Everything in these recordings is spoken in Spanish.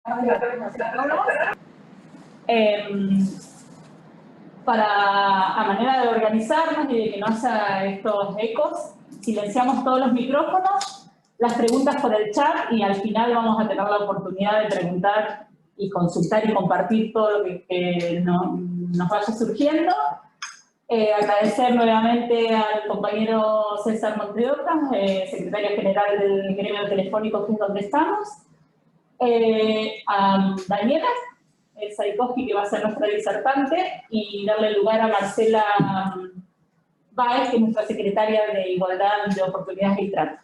A manera de organizarnos y de que no haya estos ecos, silenciamos todos los micrófonos, las preguntas por el chat y al final vamos a tener la oportunidad de preguntar y consultar y compartir todo lo que nos vaya surgiendo. Agradecer nuevamente al compañero César Monteoca, secretario general del gremio telefónico, que es donde estamos. A Daniela Saikoski, que va a ser nuestra disertante, y darle lugar a Marcela Báez, que es nuestra secretaria de Igualdad de Oportunidades y Trato.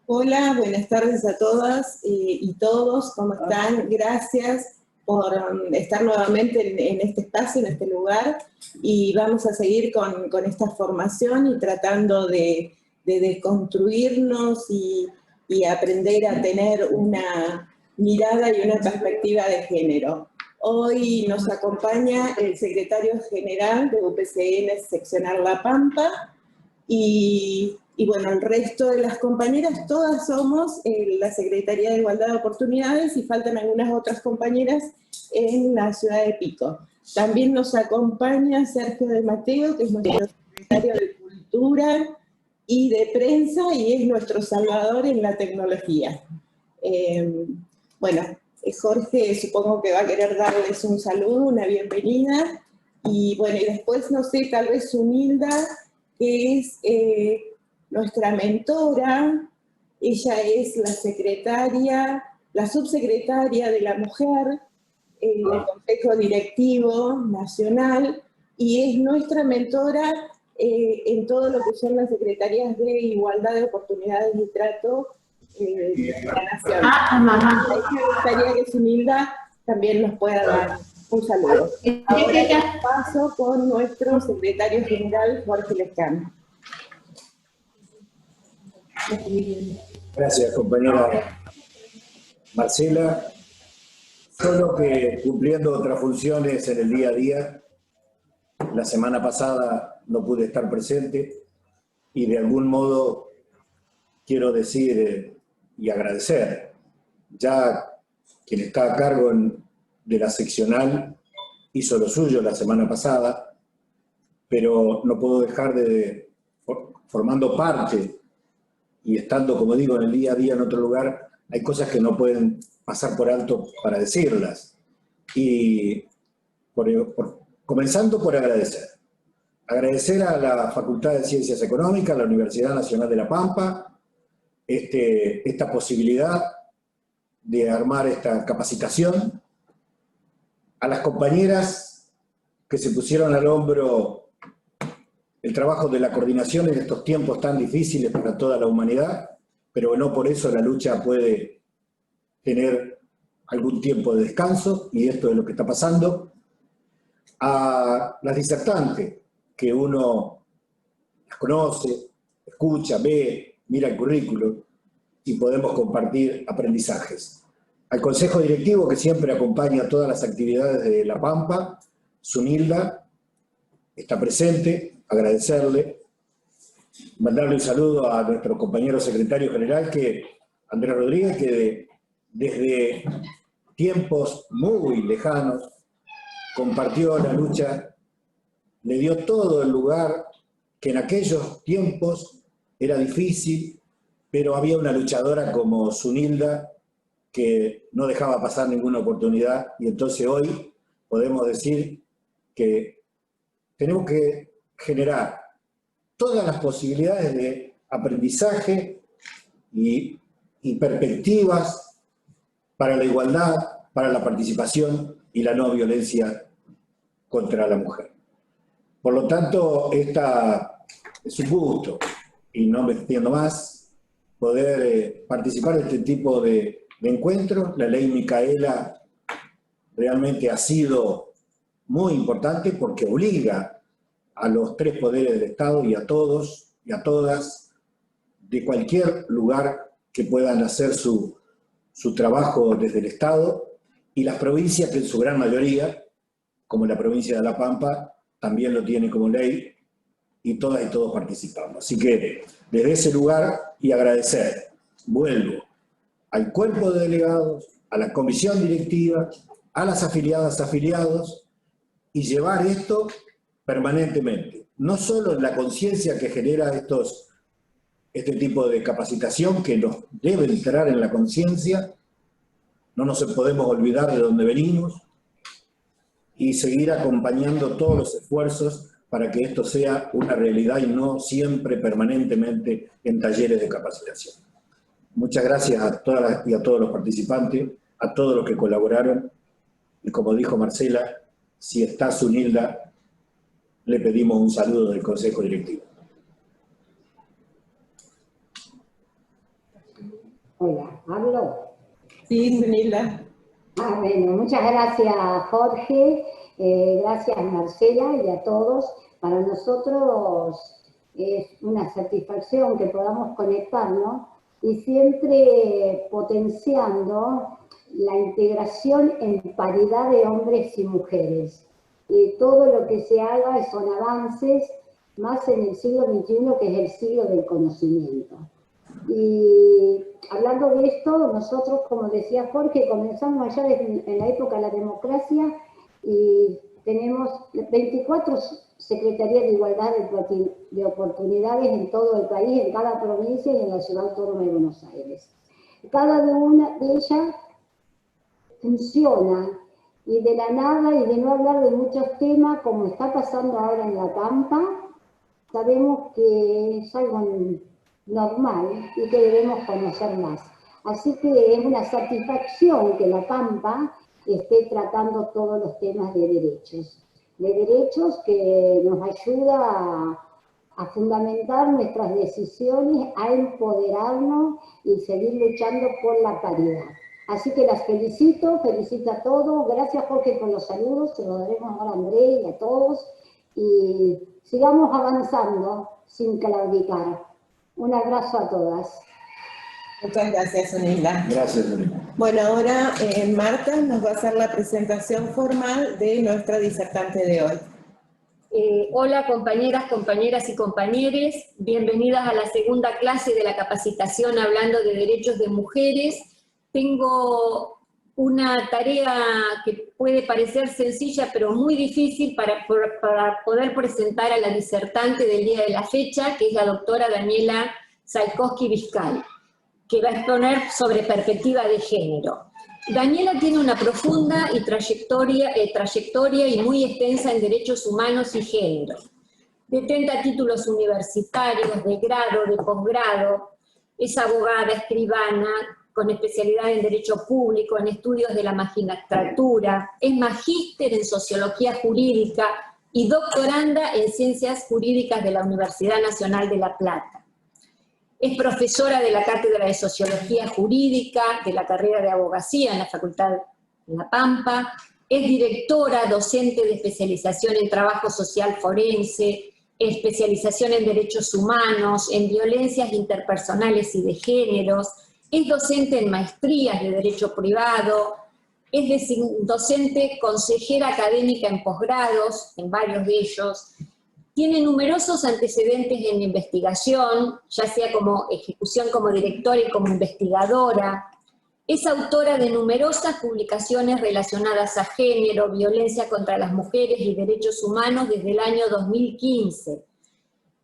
Hola, buenas tardes a todas y todos, ¿cómo están? Gracias por estar nuevamente en este espacio, en este lugar, y vamos a seguir con esta formación y tratando de desconstruirnos y aprender a tener una mirada y una perspectiva de género. Hoy nos acompaña el secretario general de UPCN Seccional La Pampa y bueno, el resto de las compañeras, todas somos la Secretaría de Igualdad de Oportunidades y faltan algunas otras compañeras en la ciudad de Pico. También nos acompaña Sergio de Mateo, que es nuestro secretario de Cultura y de Prensa y es nuestro salvador en la tecnología. Bueno, Jorge supongo que va a querer darles un saludo, una bienvenida, y bueno, y después, no sé, tal vez Sunilda, que es nuestra mentora. Ella es la secretaria, la subsecretaria de la mujer del Consejo Directivo Nacional, y es nuestra mentora en todo lo que son las secretarías de Igualdad de Oportunidades y Trato de la Nación. Me gustaría que Sunilda también nos pueda dar un saludo. Ahora paso con nuestro secretario general, Jorge Lescano. Gracias, compañera Marcela. Solo que cumpliendo otras funciones en el día a día, la semana pasada no pude estar presente y de algún modo quiero decir y agradecer. Ya quien está a cargo de la seccional hizo lo suyo la semana pasada, pero no puedo dejar de, formando parte y estando, como digo, en el día a día en otro lugar, hay cosas que no pueden pasar por alto para decirlas. Y comenzando por agradecer. Agradecer a la Facultad de Ciencias Económicas, a la Universidad Nacional de La Pampa, esta posibilidad de armar esta capacitación, a las compañeras que se pusieron al hombro el trabajo de la coordinación en estos tiempos tan difíciles para toda la humanidad, pero no por eso la lucha puede tener algún tiempo de descanso, y esto es lo que está pasando. A las disertantes, que uno las conoce, escucha, ve, mira el currículum, y podemos compartir aprendizajes. Al Consejo Directivo, que siempre acompaña todas las actividades de La Pampa, Sunilda está presente, agradecerle, mandarle un saludo a nuestro compañero secretario general, Andrés Rodríguez, que desde tiempos muy lejanos compartió la lucha, le dio todo el lugar que en aquellos tiempos era difícil, pero había una luchadora como Sunilda que no dejaba pasar ninguna oportunidad, y entonces hoy podemos decir que tenemos que generar todas las posibilidades de aprendizaje y perspectivas para la igualdad, para la participación y la no violencia contra la mujer. Por lo tanto, esta es un gusto, y no me extiendo más, poder participar de este tipo de encuentros. La ley Micaela realmente ha sido muy importante porque obliga a los tres poderes del Estado y a todos y a todas de cualquier lugar que puedan hacer su trabajo desde el Estado, y las provincias, que en su gran mayoría, como la provincia de La Pampa, también lo tiene como ley, y todas y todos participamos. Así que desde ese lugar, y agradecer, vuelvo, al cuerpo de delegados, a la comisión directiva, a las afiliadas, afiliados, y llevar esto permanentemente. No solo en la conciencia que genera este tipo de capacitación, que nos debe entrar en la conciencia, no nos podemos olvidar de dónde venimos, y seguir acompañando todos los esfuerzos para que esto sea una realidad y no siempre permanentemente en talleres de capacitación. Muchas gracias a todas y a todos los participantes, a todos los que colaboraron, y como dijo Marcela, si está Zunilda, le pedimos un saludo del Consejo Directivo. Hola, ¿hablo? Sí, Zunilda. Bueno, muchas gracias Jorge, gracias Marcela y a todos. Para nosotros es una satisfacción que podamos conectarnos y siempre potenciando la integración en paridad de hombres y mujeres. Y todo lo que se haga son avances, más en el siglo XXI, que es el siglo del conocimiento. Y hablando de esto, nosotros, como decía Jorge, comenzamos allá en la época de la democracia y tenemos 24 Secretarías de Igualdad de Oportunidades en todo el país, en cada provincia y en la Ciudad Autónoma de Buenos Aires. Cada una de ellas funciona, y de la nada, y de no hablar de muchos temas, como está pasando ahora en La Pampa, sabemos que es algo normal y que debemos conocer más. Así que es una satisfacción que La Pampa esté tratando todos los temas de derechos que nos ayuda a fundamentar nuestras decisiones, a empoderarnos y seguir luchando por la paridad. Así que las felicito a todos. Gracias Jorge por los saludos, se los daremos ahora a André y a todos. Y sigamos avanzando sin claudicar. Un abrazo a todas. Muchas gracias, Zunilda. Gracias, Zunilda. Bueno, ahora Marta nos va a hacer la presentación formal de nuestra disertante de hoy. Hola compañeras y compañeros, bienvenidas a la segunda clase de la capacitación hablando de derechos de mujeres. Tengo una tarea que puede parecer sencilla pero muy difícil para poder presentar a la disertante del día de la fecha, que es la doctora Daniela Salkowski-Biscay, que va a exponer sobre perspectiva de género. Daniela tiene una profunda trayectoria y muy extensa en derechos humanos y género. Detenta títulos universitarios, de grado, de posgrado, es abogada, escribana, con especialidad en Derecho Público, en estudios de la magistratura, es magíster en Sociología Jurídica y doctoranda en Ciencias Jurídicas de la Universidad Nacional de La Plata. Es profesora de la Cátedra de Sociología Jurídica de la carrera de Abogacía en la Facultad de La Pampa, es directora docente de especialización en Trabajo Social Forense, especialización en Derechos Humanos, en Violencias Interpersonales y de Géneros, es docente en maestrías de Derecho Privado, es docente consejera académica en posgrados, en varios de ellos, tiene numerosos antecedentes en investigación, ya sea como ejecución como directora y como investigadora, es autora de numerosas publicaciones relacionadas a género, violencia contra las mujeres y derechos humanos desde el año 2015.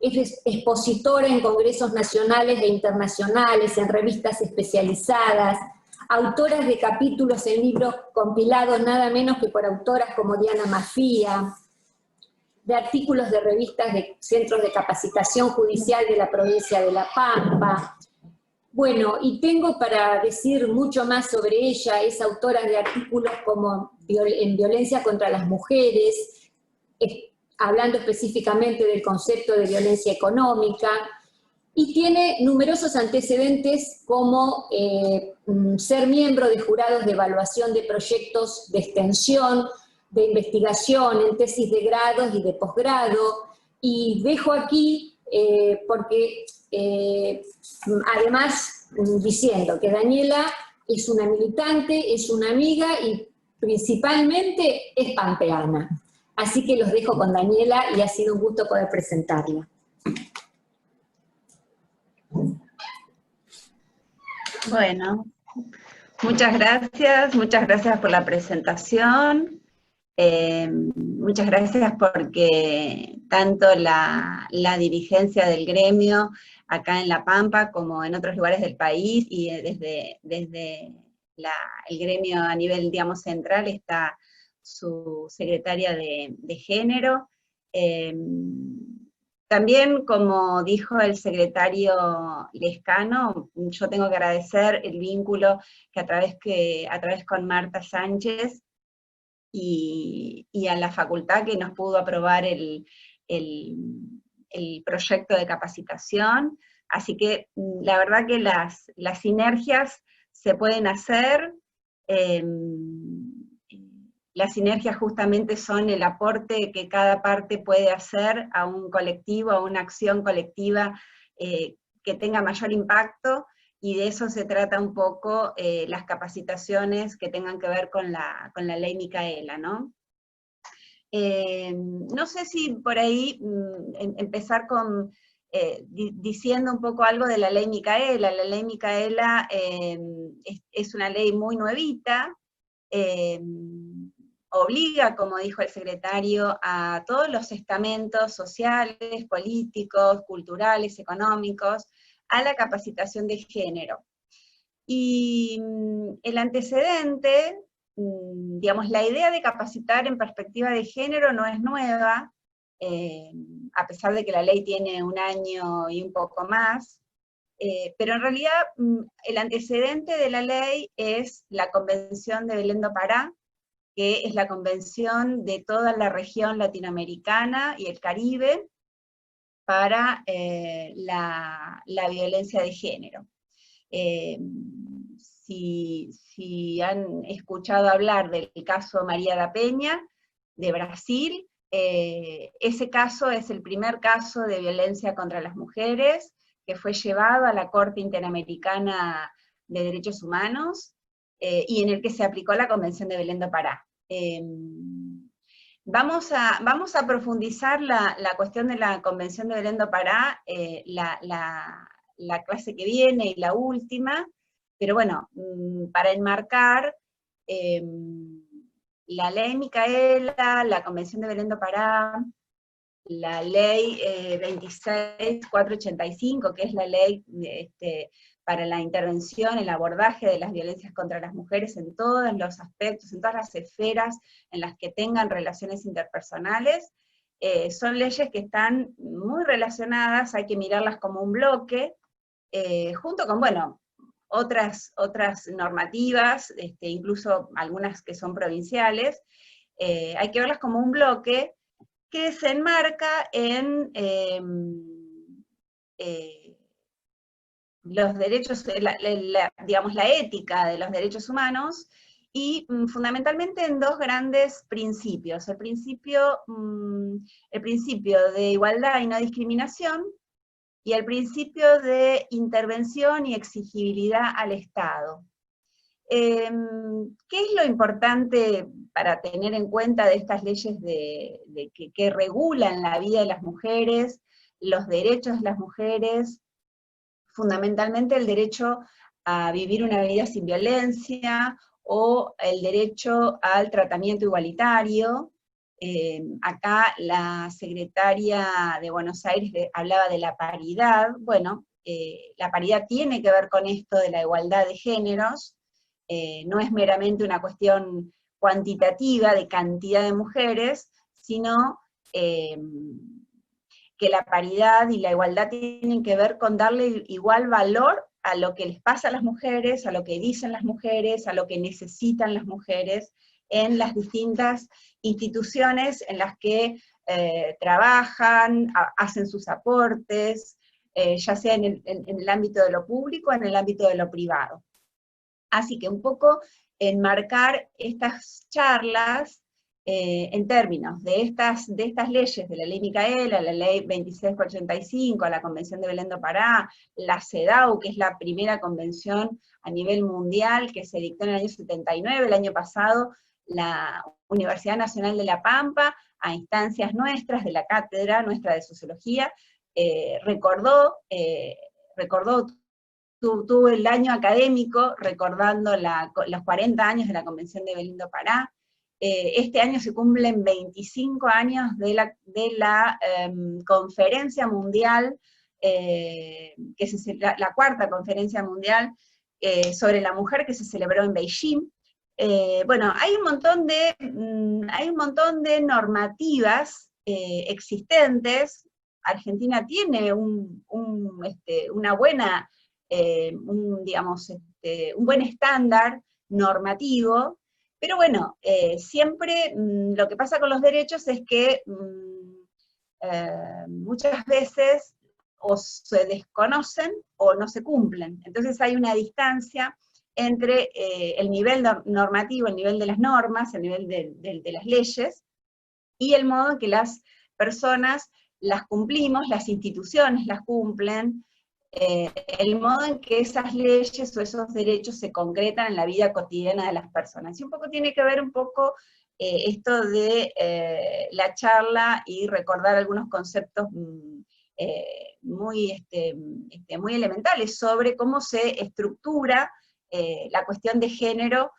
Es expositora en congresos nacionales e internacionales, en revistas especializadas, autora de capítulos en libros compilados nada menos que por autoras como Diana Mafía, de artículos de revistas de centros de capacitación judicial de la provincia de La Pampa. Bueno, y tengo para decir mucho más sobre ella, es autora de artículos como en violencia contra las mujeres, hablando específicamente del concepto de violencia económica, y tiene numerosos antecedentes como ser miembro de jurados de evaluación de proyectos de extensión, de investigación en tesis de grados y de posgrado, y dejo aquí porque además diciendo que Daniela es una militante, es una amiga y principalmente es pampeana. Así que los dejo con Daniela y ha sido un gusto poder presentarla. Bueno, Muchas gracias por la presentación. Muchas gracias porque tanto la dirigencia del gremio acá en La Pampa como en otros lugares del país y desde el gremio a nivel, digamos, central está su secretaria de género. También, como dijo el secretario Lescano, yo tengo que agradecer el vínculo que a través con Marta Sánchez y a la facultad que nos pudo aprobar el proyecto de capacitación. Así que la verdad que las sinergias se pueden hacer. Las sinergias justamente son el aporte que cada parte puede hacer a un colectivo, a una acción colectiva que tenga mayor impacto, y de eso se trata un poco las capacitaciones que tengan que ver con la ley Micaela, ¿no? No sé si por ahí empezar con diciendo un poco algo de la ley Micaela. La ley Micaela es una ley muy nuevita, obliga, como dijo el secretario, a todos los estamentos sociales, políticos, culturales, económicos, a la capacitación de género. Y el antecedente, digamos, la idea de capacitar en perspectiva de género no es nueva, a pesar de que la ley tiene 1 año y un poco más, pero en realidad el antecedente de la ley es la Convención de Belén do Pará, que es la convención de toda la región latinoamericana y el Caribe para la violencia de género. Si han escuchado hablar del caso María da Peña, de Brasil, ese caso es el primer caso de violencia contra las mujeres que fue llevado a la Corte Interamericana de Derechos Humanos, y en el que se aplicó la Convención de Belén do Pará. Vamos a profundizar la cuestión de la Convención de Belén do Pará, la clase que viene y la última, pero bueno, para enmarcar la ley Micaela, la Convención de Belén do Pará, la ley 26.485, que es la ley para la intervención, el abordaje de las violencias contra las mujeres en todos los aspectos, en todas las esferas en las que tengan relaciones interpersonales, son leyes que están muy relacionadas, hay que mirarlas como un bloque, junto con, bueno, otras normativas, incluso algunas que son provinciales, hay que verlas como un bloque que se enmarca en los derechos, digamos, la ética de los derechos humanos, y fundamentalmente en 2 grandes principios. El principio de igualdad y no discriminación, y el principio de intervención y exigibilidad al Estado. ¿Qué es lo importante para tener en cuenta de estas leyes que regulan la vida de las mujeres, los derechos de las mujeres? Fundamentalmente el derecho a vivir una vida sin violencia, o el derecho al tratamiento igualitario. Acá la secretaria de Buenos Aires hablaba de la paridad. Bueno, la paridad tiene que ver con esto de la igualdad de géneros, no es meramente una cuestión cuantitativa de cantidad de mujeres, sino que la paridad y la igualdad tienen que ver con darle igual valor a lo que les pasa a las mujeres, a lo que dicen las mujeres, a lo que necesitan las mujeres en las distintas instituciones en las que trabajan, hacen sus aportes, ya sea en el ámbito de lo público o en el ámbito de lo privado. Así que un poco enmarcar estas charlas en términos de estas leyes, de la ley Micaela, la ley 26.85, la Convención de Belén do Pará, la CEDAW, que es la primera convención a nivel mundial que se dictó en el año 79, el año pasado, la Universidad Nacional de La Pampa, a instancias nuestras, de la cátedra nuestra de Sociología, recordó tuvo el año académico recordando los 40 años de la Convención de Belém do Pará. Este año se cumplen 25 años de la conferencia mundial, la cuarta conferencia mundial sobre la mujer que se celebró en Beijing. Bueno, hay un montón de normativas existentes. Argentina tiene un buen estándar normativo, pero bueno, siempre lo que pasa con los derechos es que muchas veces o se desconocen o no se cumplen. Entonces hay una distancia entre el nivel normativo, el nivel de las normas, el nivel de las leyes, y el modo en que las personas las cumplimos, las instituciones las cumplen, el modo en que esas leyes o esos derechos se concretan en la vida cotidiana de las personas. Y un poco tiene que ver esto de la charla y recordar algunos conceptos muy elementales sobre cómo se estructura la cuestión de género,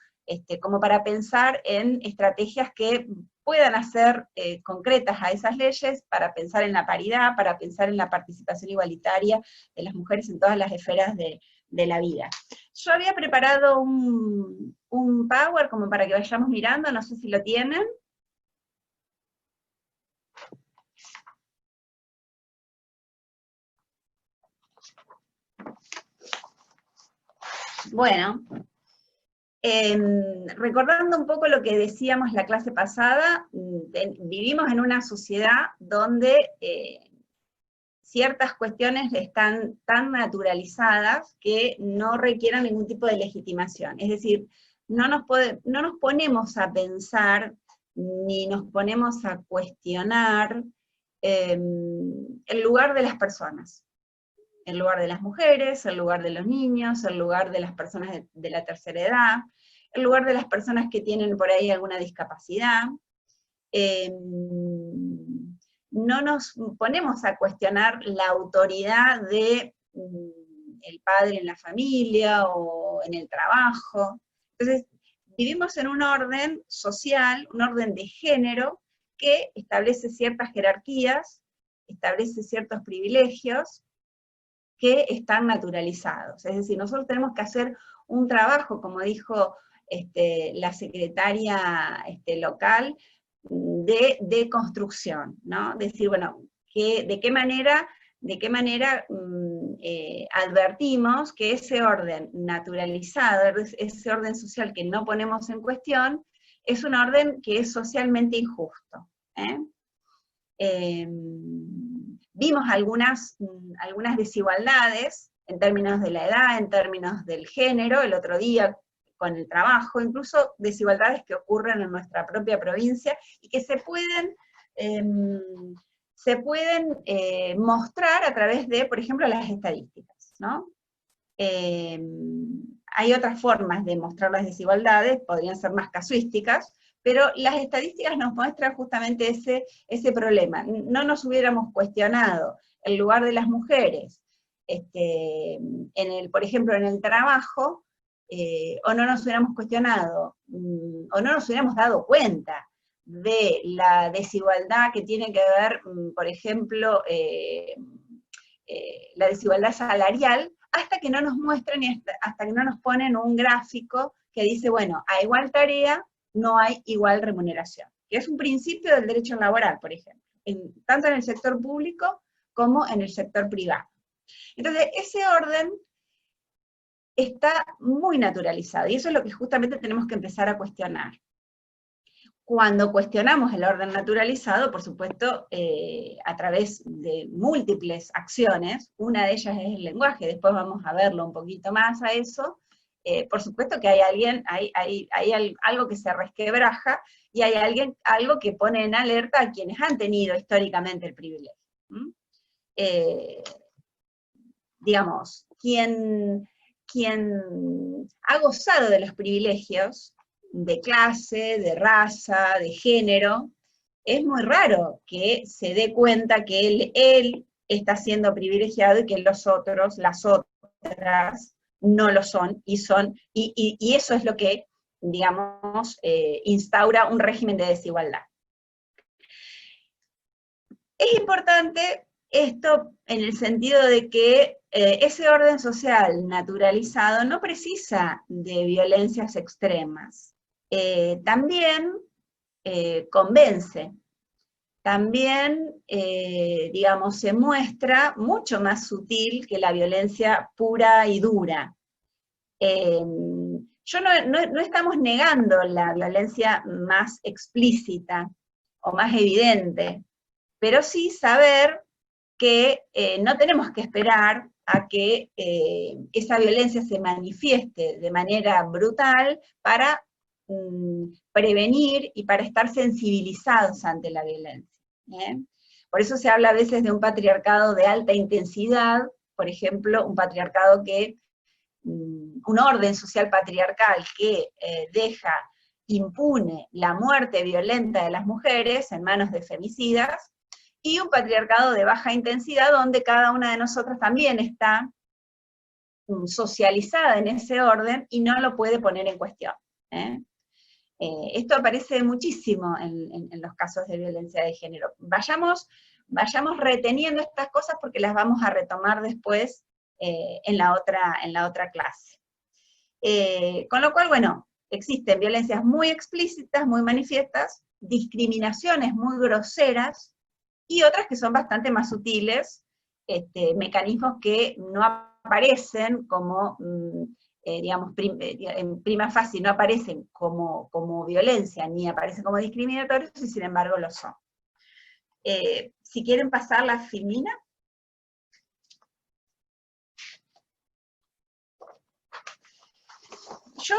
como para pensar en estrategias que puedan hacer concretas a esas leyes, para pensar en la paridad, para pensar en la participación igualitaria de las mujeres en todas las esferas de la vida. Yo había preparado un Power como para que vayamos mirando, no sé si lo tienen. Bueno, recordando un poco lo que decíamos la clase pasada, vivimos en una sociedad donde ciertas cuestiones están tan naturalizadas que no requieren ningún tipo de legitimación. Es decir, no nos ponemos a pensar, ni nos ponemos a cuestionar el lugar de las personas. El lugar de las mujeres, el lugar de los niños, el lugar de las personas de la tercera edad, el lugar de las personas que tienen por ahí alguna discapacidad. No nos ponemos a cuestionar la autoridad de el padre en la familia o en el trabajo. Entonces, vivimos en un orden social, un orden de género, que establece ciertas jerarquías, establece ciertos privilegios, que están naturalizados. Es decir, nosotros tenemos que hacer un trabajo, como dijo la secretaria local, de construcción, ¿no? Decir, bueno, de qué manera advertimos que ese orden naturalizado, ese orden social que no ponemos en cuestión, es un orden que es socialmente injusto. Vimos algunas desigualdades en términos de la edad, en términos del género, el otro día con el trabajo, incluso desigualdades que ocurren en nuestra propia provincia y que se pueden mostrar a través de, por ejemplo, las estadísticas, ¿no? Hay otras formas de mostrar las desigualdades, podrían ser más casuísticas, pero las estadísticas nos muestran justamente ese problema. No nos hubiéramos cuestionado el lugar de las mujeres, por ejemplo, en el trabajo, o no nos hubiéramos cuestionado, o no nos hubiéramos dado cuenta de la desigualdad que tiene que ver, por ejemplo, la desigualdad salarial, hasta que no nos muestren y hasta que no nos ponen un gráfico que dice, bueno, a igual tarea no hay igual remuneración, que es un principio del derecho laboral, por ejemplo, tanto en el sector público como en el sector privado. Entonces, ese orden está muy naturalizado, y eso es lo que justamente tenemos que empezar a cuestionar. Cuando cuestionamos el orden naturalizado, por supuesto, a través de múltiples acciones, una de ellas es el lenguaje, después vamos a verlo un poquito más a eso. Por supuesto que hay algo que se resquebraja, y hay algo que pone en alerta a quienes han tenido históricamente el privilegio. Digamos, quien ha gozado de los privilegios de clase, de raza, de género, es muy raro que se dé cuenta que él está siendo privilegiado y que los otros, las otras, no lo son, y eso es lo que, digamos, instaura un régimen de desigualdad. Es importante esto en el sentido de que ese orden social naturalizado no precisa de violencias extremas. También convence, también, digamos, se muestra mucho más sutil que la violencia pura y dura. No estamos negando la violencia más explícita o más evidente, pero sí saber que no tenemos que esperar a que esa violencia se manifieste de manera brutal para prevenir y para estar sensibilizados ante la violencia. Por eso se habla a veces de un patriarcado de alta intensidad, por ejemplo, un patriarcado que, un orden social patriarcal que deja impune la muerte violenta de las mujeres en manos de femicidas, y un patriarcado de baja intensidad donde cada una de nosotras también está socializada en ese orden y no lo puede poner en cuestión. Esto aparece muchísimo en los casos de violencia de género. Vayamos reteniendo estas cosas porque las vamos a retomar después en la otra clase. Con lo cual, bueno, existen violencias muy explícitas, muy manifiestas, discriminaciones muy groseras, y otras que son bastante más sutiles, mecanismos que no aparecen como, digamos, en prima facie no aparecen como violencia, ni aparecen como discriminatorios, y sin embargo lo son. Si quieren pasar la filmina. Yo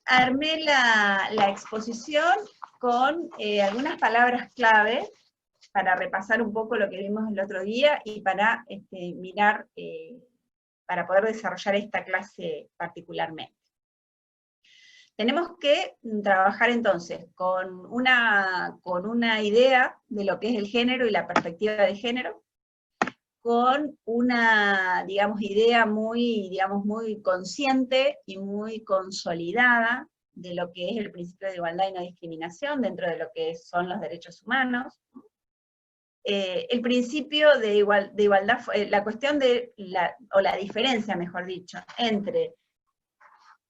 armé la exposición con algunas palabras clave, para repasar un poco lo que vimos el otro día y para mirar, para poder desarrollar esta clase particularmente. Tenemos que trabajar entonces con una idea de lo que es el género y la perspectiva de género, con una, digamos, idea muy consciente y muy consolidada de lo que es el principio de igualdad y no discriminación dentro de lo que son los derechos humanos. El principio de igualdad, la cuestión de o la diferencia, mejor dicho, entre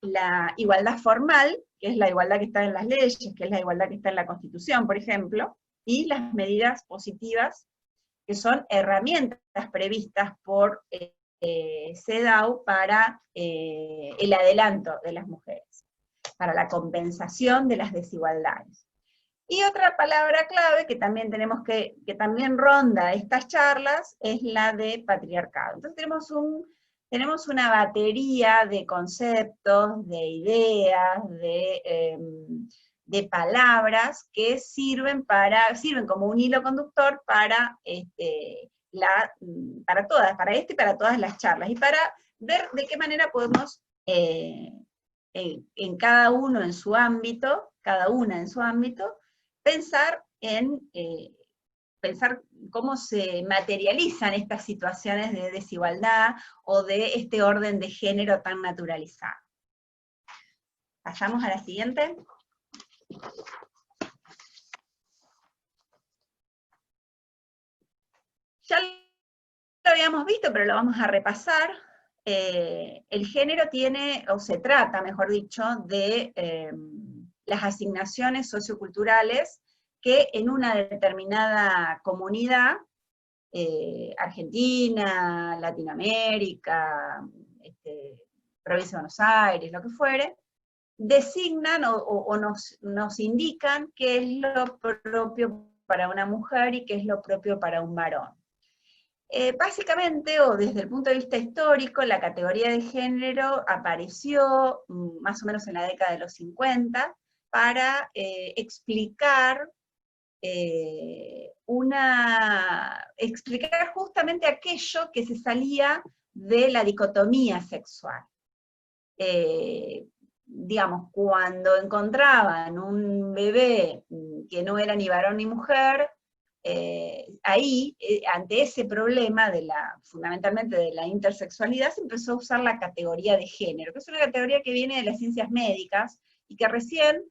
la igualdad formal, que es la igualdad que está en las leyes, que es la igualdad que está en la Constitución, por ejemplo, y las medidas positivas, que son herramientas previstas por CEDAW para el adelanto de las mujeres, para la compensación de las desigualdades. Y otra palabra clave que también que también ronda estas charlas es la de patriarcado. Entonces tenemos una batería de conceptos, de ideas, de palabras que sirven como un hilo conductor para todas las charlas, y para ver de qué manera podemos, en cada uno en su ámbito, cada una en su ámbito, pensar cómo se materializan estas situaciones de desigualdad o de este orden de género tan naturalizado. Pasamos a la siguiente. Ya lo habíamos visto, pero lo vamos a repasar. El género tiene, o se trata, mejor dicho, de las asignaciones socioculturales que en una determinada comunidad, Argentina, Latinoamérica, provincia de Buenos Aires, lo que fuere, designan o nos indican qué es lo propio para una mujer y qué es lo propio para un varón. Básicamente, o desde el punto de vista histórico, la categoría de género apareció más o menos en la década de los 50 para explicar justamente aquello que se salía de la dicotomía sexual. Digamos, cuando encontraban un bebé que no era ni varón ni mujer, ahí, ante ese problema fundamentalmente de la intersexualidad, se empezó a usar la categoría de género, que es una categoría que viene de las ciencias médicas, y que recién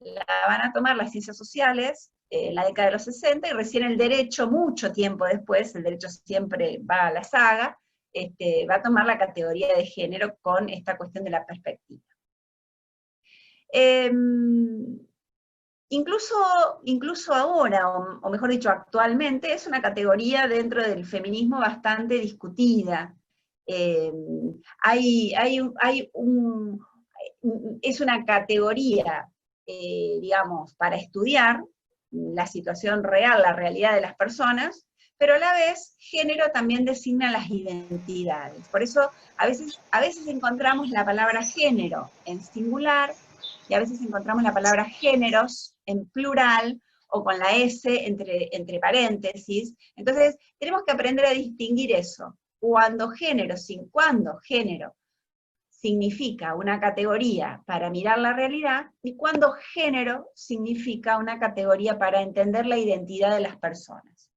la van a tomar las ciencias sociales, en la década de los 60, y recién el derecho, mucho tiempo después, el derecho siempre va a la saga, va a tomar la categoría de género con esta cuestión de la perspectiva. Incluso ahora, o mejor dicho, actualmente, es una categoría dentro del feminismo bastante discutida. Es una categoría, digamos, para estudiar la situación real, la realidad de las personas, pero a la vez género también designa las identidades. Por eso a veces encontramos la palabra género en singular, y a veces encontramos la palabra géneros en plural, o con la S entre paréntesis. Entonces tenemos que aprender a distinguir eso. Cuando género significa una categoría para mirar la realidad, y cuando género significa una categoría para entender la identidad de las personas.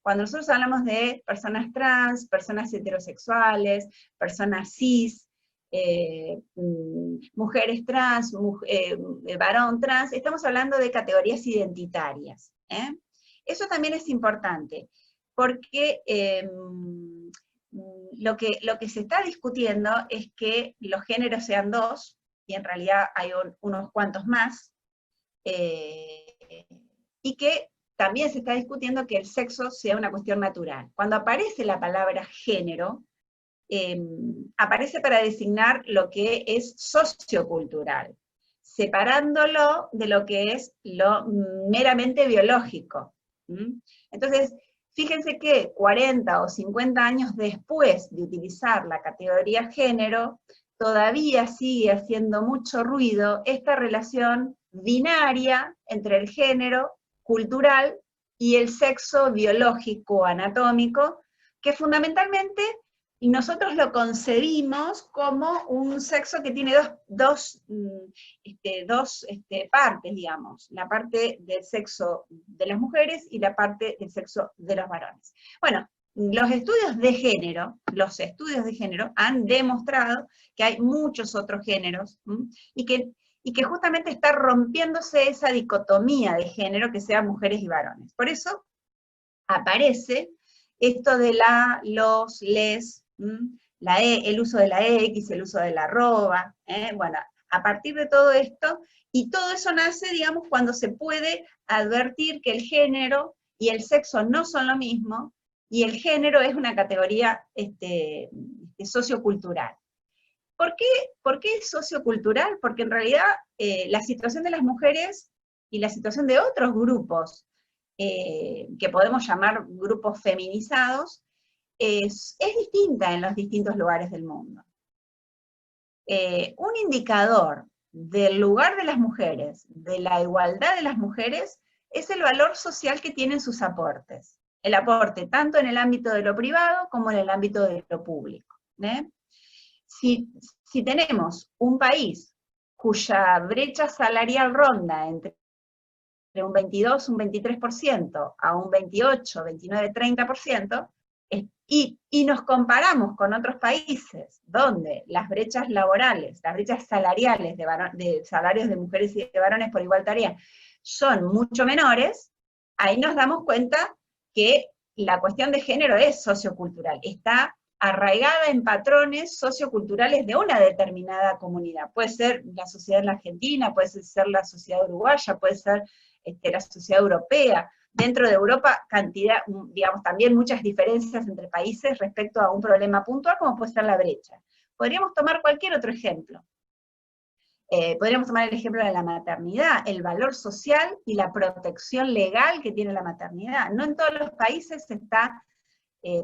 Cuando nosotros hablamos de personas trans, personas heterosexuales, personas cis, mujeres trans, varón trans, estamos hablando de categorías identitarias. Eso también es importante, porque lo que se está discutiendo es que los géneros sean dos, y en realidad hay unos cuantos más, y que también se está discutiendo que el sexo sea una cuestión natural. Cuando aparece la palabra género, aparece para designar lo que es sociocultural, separándolo de lo que es lo meramente biológico. Entonces, fíjense que 40 o 50 años después de utilizar la categoría género, todavía sigue haciendo mucho ruido esta relación binaria entre el género cultural y el sexo biológico anatómico, que fundamentalmente nosotros lo concebimos como un sexo que tiene dos partes, digamos, la parte del sexo de las mujeres y la parte del sexo de los varones. Bueno, los estudios de género han demostrado que hay muchos otros géneros, y que justamente está rompiéndose esa dicotomía de género que sea mujeres y varones. Por eso aparece esto de los, les, el uso de la X, el uso de la arroba, bueno, a partir de todo esto, y todo eso nace, digamos, cuando se puede advertir que el género y el sexo no son lo mismo, y el género es una categoría sociocultural. ¿Por qué es sociocultural? Porque en realidad la situación de las mujeres y la situación de otros grupos, que podemos llamar grupos feminizados, es distinta en los distintos lugares del mundo. Un indicador del lugar de las mujeres, de la igualdad de las mujeres, es el valor social que tienen sus aportes. El aporte tanto en el ámbito de lo privado como en el ámbito de lo público. Si tenemos un país cuya brecha salarial ronda entre un 22, un 23%, a un 28, 29, 30%, y nos comparamos con otros países donde las brechas laborales, las brechas salariales de salarios de mujeres y de varones por igual tarea son mucho menores, ahí nos damos cuenta que la cuestión de género es sociocultural, está arraigada en patrones socioculturales de una determinada comunidad. Puede ser la sociedad en la Argentina, puede ser la sociedad uruguaya, puede ser la sociedad europea. Dentro de Europa, digamos, también muchas diferencias entre países respecto a un problema puntual, como puede ser la brecha. Podríamos tomar cualquier otro ejemplo. Podríamos tomar el ejemplo de la maternidad, el valor social y la protección legal que tiene la maternidad. No en todos los países está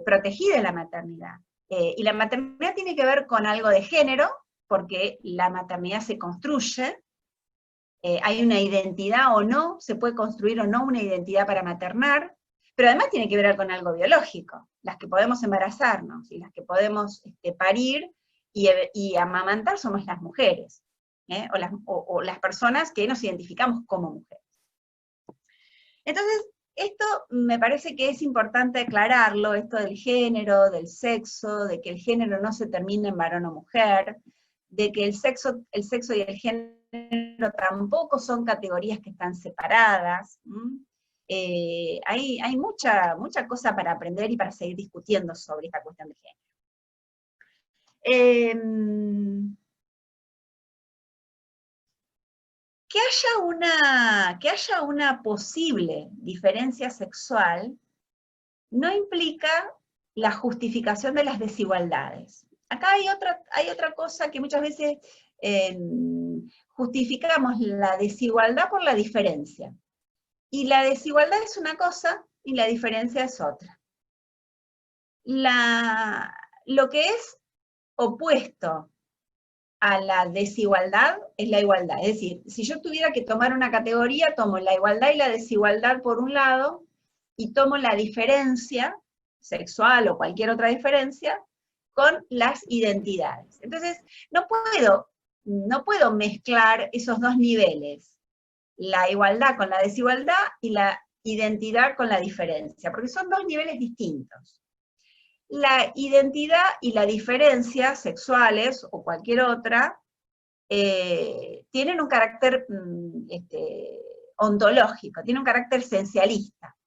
protegida la maternidad. Y la maternidad tiene que ver con algo de género, porque la maternidad se construye, hay una identidad o no, se puede construir o no una identidad para maternar, pero además tiene que ver con algo biológico, las que podemos embarazarnos, y las que podemos parir y amamantar somos las mujeres, o las personas que nos identificamos como mujeres. Entonces, esto me parece que es importante aclararlo, esto del género, del sexo, de que el género no se termina en varón o mujer, de que el sexo y el género tampoco son categorías que están separadas. Hay mucha cosa para aprender y para seguir discutiendo sobre esta cuestión de género. Que haya una posible diferencia sexual no implica la justificación de las desigualdades. Acá hay otra cosa que muchas veces justificamos la desigualdad por la diferencia. Y la desigualdad es una cosa y la diferencia es otra. Lo que es opuesto a la desigualdad es la igualdad. Es decir, si yo tuviera que tomar una categoría, tomo la igualdad y la desigualdad por un lado, y tomo la diferencia sexual o cualquier otra diferencia con las identidades. Entonces, no puedo mezclar esos dos niveles, la igualdad con la desigualdad y la identidad con la diferencia, porque son dos niveles distintos. La identidad y la diferencia sexuales o cualquier otra tienen un carácter ontológico, tienen un carácter esencialista.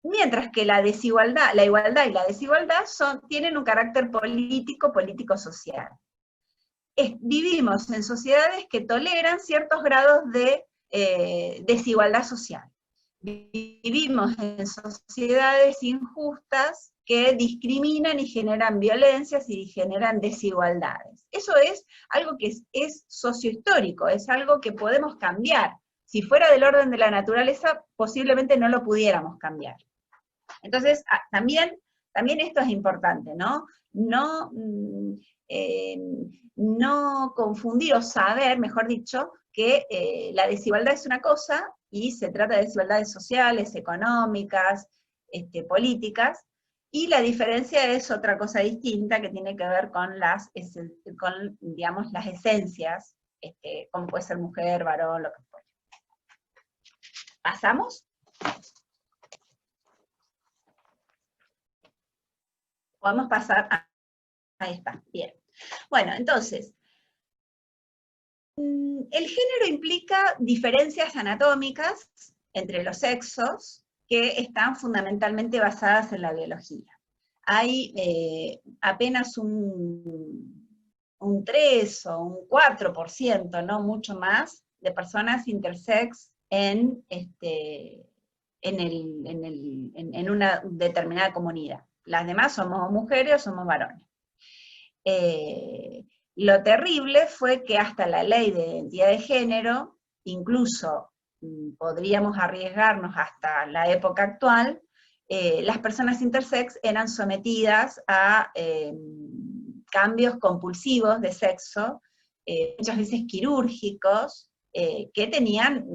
Mientras que la igualdad y la desigualdad tienen un carácter político-social. Vivimos en sociedades que toleran ciertos grados de desigualdad social. Vivimos en sociedades injustas que discriminan y generan violencias y generan desigualdades. Eso es algo que es sociohistórico, es algo que podemos cambiar. Si fuera del orden de la naturaleza, posiblemente no lo pudiéramos cambiar. Entonces, también esto es importante, ¿no? No confundir o saber, mejor dicho, que la desigualdad es una cosa, y se trata de desigualdades sociales, económicas, políticas, y la diferencia es otra cosa distinta que tiene que ver con digamos, las esencias, como puede ser mujer, varón, lo que fuera. ¿Pasamos? Podemos pasar ahí está, bien. Bueno, entonces, el género implica diferencias anatómicas entre los sexos que están fundamentalmente basadas en la biología. Hay apenas un 3 o un 4%, no mucho más, de personas intersex en una determinada comunidad. Las demás somos mujeres o somos varones. Lo terrible fue que hasta la ley de identidad de género, incluso podríamos arriesgarnos hasta la época actual, las personas intersex eran sometidas a cambios compulsivos de sexo, muchas veces quirúrgicos, que tenían,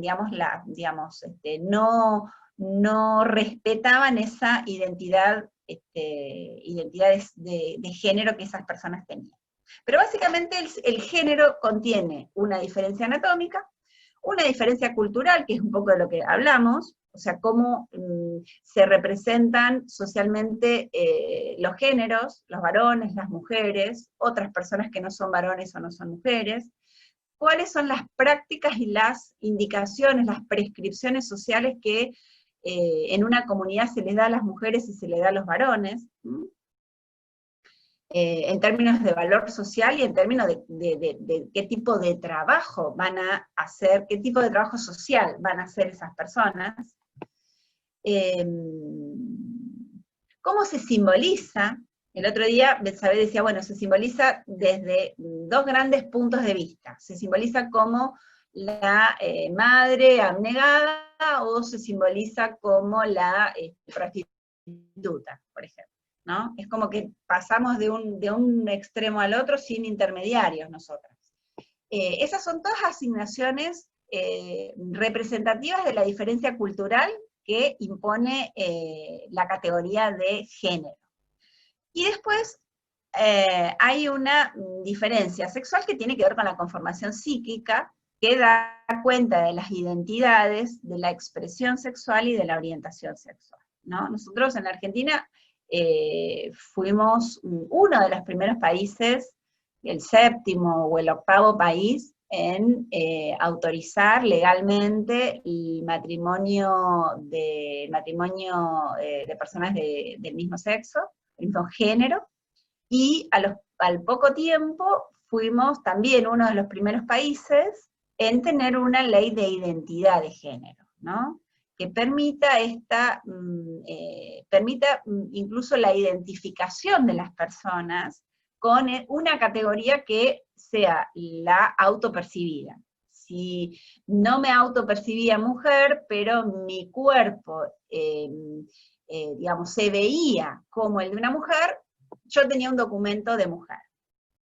no respetaban esa identidad de género que esas personas tenían. Pero básicamente el género contiene una diferencia anatómica, una diferencia cultural, que es un poco de lo que hablamos, o sea, cómo se representan socialmente los géneros, los varones, las mujeres, otras personas que no son varones o no son mujeres, cuáles son las prácticas y las indicaciones, las prescripciones sociales que en una comunidad se les da a las mujeres y se les da a los varones, en términos de valor social y en términos de qué tipo de trabajo van a hacer, qué tipo de trabajo social van a hacer esas personas, cómo se simboliza. El otro día Betsabé decía, bueno, se simboliza desde dos grandes puntos de vista. Se simboliza como la madre abnegada, o se simboliza como la prostituta, por ejemplo, ¿no? Es como que pasamos de un extremo al otro sin intermediarios nosotras. Esas son todas asignaciones representativas de la diferencia cultural que impone la categoría de género. Y después hay una diferencia sexual que tiene que ver con la conformación psíquica que da cuenta de las identidades, de la expresión sexual y de la orientación sexual, ¿no? Nosotros en la Argentina fuimos uno de los primeros países, el 7º o el 8º país, en autorizar legalmente el matrimonio de personas del mismo sexo, del mismo género, y al poco tiempo fuimos también uno de los primeros países en tener una ley de identidad de género, ¿no? Que permita incluso la identificación de las personas con una categoría que sea la autopercibida. Si no me autopercibía mujer, pero mi cuerpo, digamos, se veía como el de una mujer, yo tenía un documento de mujer.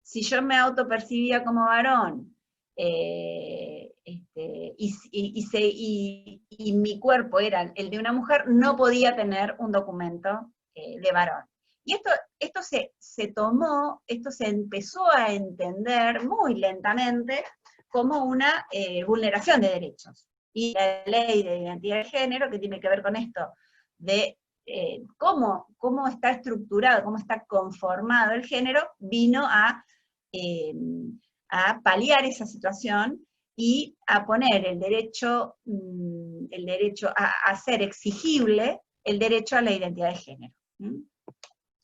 Si yo me autopercibía como varón, y mi cuerpo era el de una mujer, no podía tener un documento de varón. Y esto se tomó, esto se empezó a entender muy lentamente como una vulneración de derechos. Y la ley de identidad de género, que tiene que ver con esto, de cómo está estructurado, cómo está conformado el género, vino a paliar esa situación y a poner el derecho a hacer exigible el derecho a la identidad de género,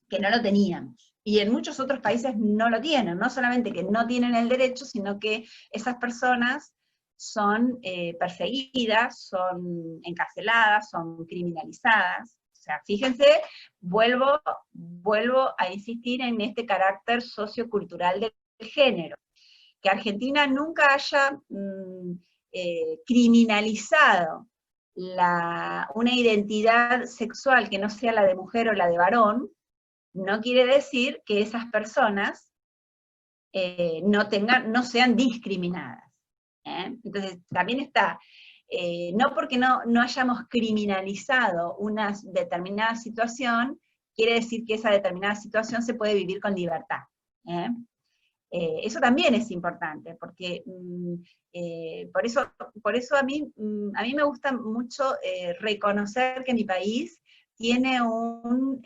que no lo teníamos. Y en muchos otros países no lo tienen, no solamente que no tienen el derecho, sino que esas personas son perseguidas, son encarceladas, son criminalizadas. O sea, fíjense, vuelvo a insistir en este carácter sociocultural del género, que Argentina nunca haya criminalizado una identidad sexual que no sea la de mujer o la de varón, no quiere decir que esas personas no sean discriminadas. Entonces, también está, no porque no hayamos criminalizado una determinada situación, quiere decir que esa determinada situación se puede vivir con libertad. Eso también es importante, porque por eso a mí me gusta mucho reconocer que mi país tiene un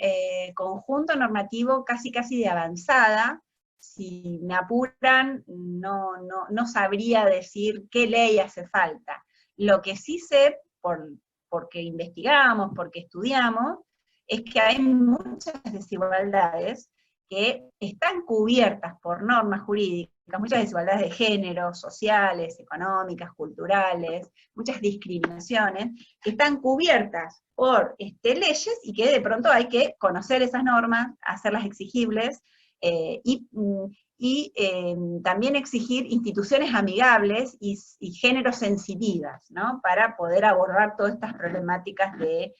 conjunto normativo casi de avanzada. Si me apuran, no sabría decir qué ley hace falta. Lo que sí sé, porque investigamos, porque estudiamos, es que hay muchas desigualdades que están cubiertas por normas jurídicas, muchas desigualdades de género, sociales, económicas, culturales, muchas discriminaciones, que están cubiertas por leyes y que de pronto hay que conocer esas normas, hacerlas exigibles, y también exigir instituciones amigables y género sensitivas, ¿no? Para poder abordar todas estas problemáticas de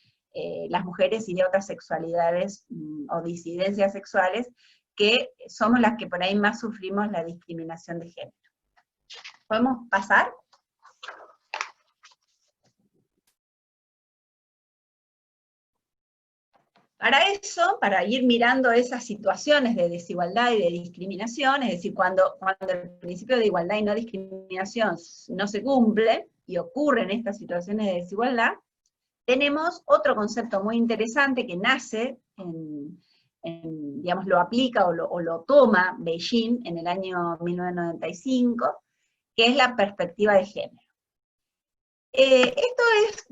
las mujeres y de otras sexualidades o disidencias sexuales, que somos las que por ahí más sufrimos la discriminación de género. ¿Podemos pasar? Para eso, para ir mirando esas situaciones de desigualdad y de discriminación, es decir, cuando el principio de igualdad y no discriminación no se cumple, y ocurren estas situaciones de desigualdad, tenemos otro concepto muy interesante que nace, digamos, lo aplica o lo toma Beijing en el año 1995, que es la perspectiva de género. Esto es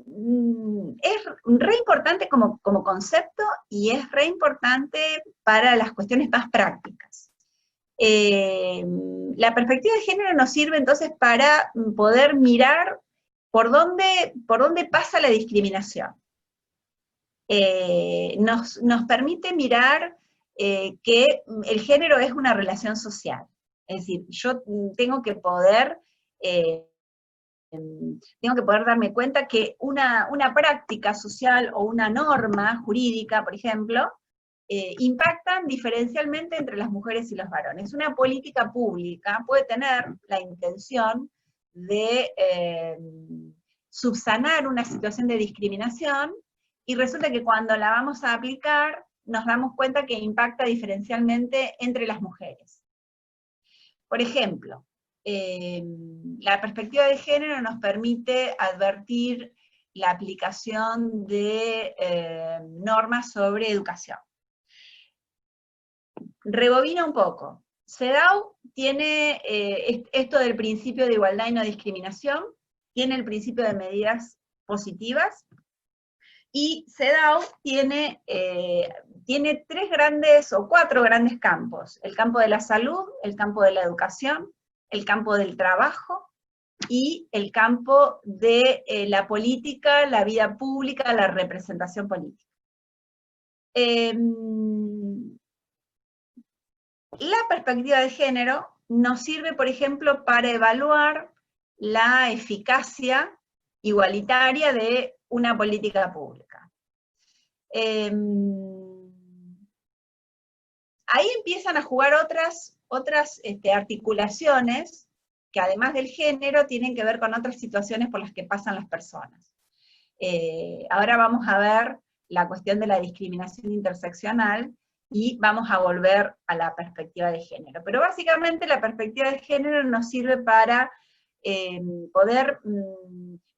re importante como concepto y es re importante para las cuestiones más prácticas. La perspectiva de género nos sirve entonces para poder mirar por dónde pasa la discriminación. Nos permite mirar que el género es una relación social. Es decir, yo tengo que poder darme cuenta que una práctica social o una norma jurídica, por ejemplo, impactan diferencialmente entre las mujeres y los varones. Una política pública puede tener la intención de subsanar una situación de discriminación, y resulta que cuando la vamos a aplicar, nos damos cuenta que impacta diferencialmente entre las mujeres. Por ejemplo, la perspectiva de género nos permite advertir la aplicación de normas sobre educación. Rebobina un poco. CEDAW tiene esto del principio de igualdad y no discriminación, tiene el principio de medidas positivas, y CEDAW tiene 3 grandes o 4 grandes campos: el campo de la salud, el campo de la educación, el campo del trabajo y el campo de la política, la vida pública, la representación política. La perspectiva de género nos sirve, por ejemplo, para evaluar la eficacia igualitaria de una política pública. Ahí empiezan a jugar otras articulaciones que, además del género, tienen que ver con otras situaciones por las que pasan las personas. Ahora vamos a ver la cuestión de la discriminación interseccional, y vamos a volver a la perspectiva de género. Pero básicamente la perspectiva de género nos sirve para poder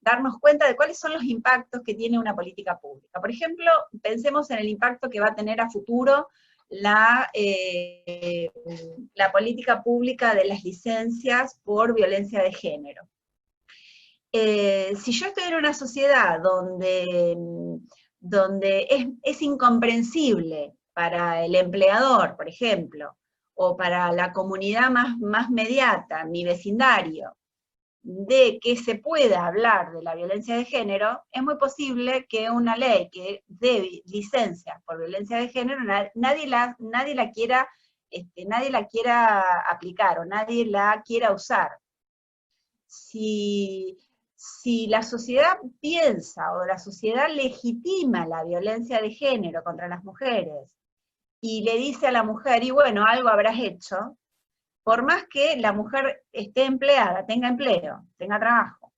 darnos cuenta de cuáles son los impactos que tiene una política pública. Por ejemplo, pensemos en el impacto que va a tener a futuro la política pública de las licencias por violencia de género. Si yo estoy en una sociedad donde es incomprensible para el empleador, por ejemplo, o para la comunidad más mediata, mi vecindario, de que se pueda hablar de la violencia de género, es muy posible que una ley que dé licencias por violencia de género, nadie la quiera aplicar, o nadie la quiera usar. Si la sociedad piensa, o la sociedad legitima la violencia de género contra las mujeres, y le dice a la mujer, y bueno, algo habrás hecho, por más que la mujer esté empleada, tenga empleo, tenga trabajo,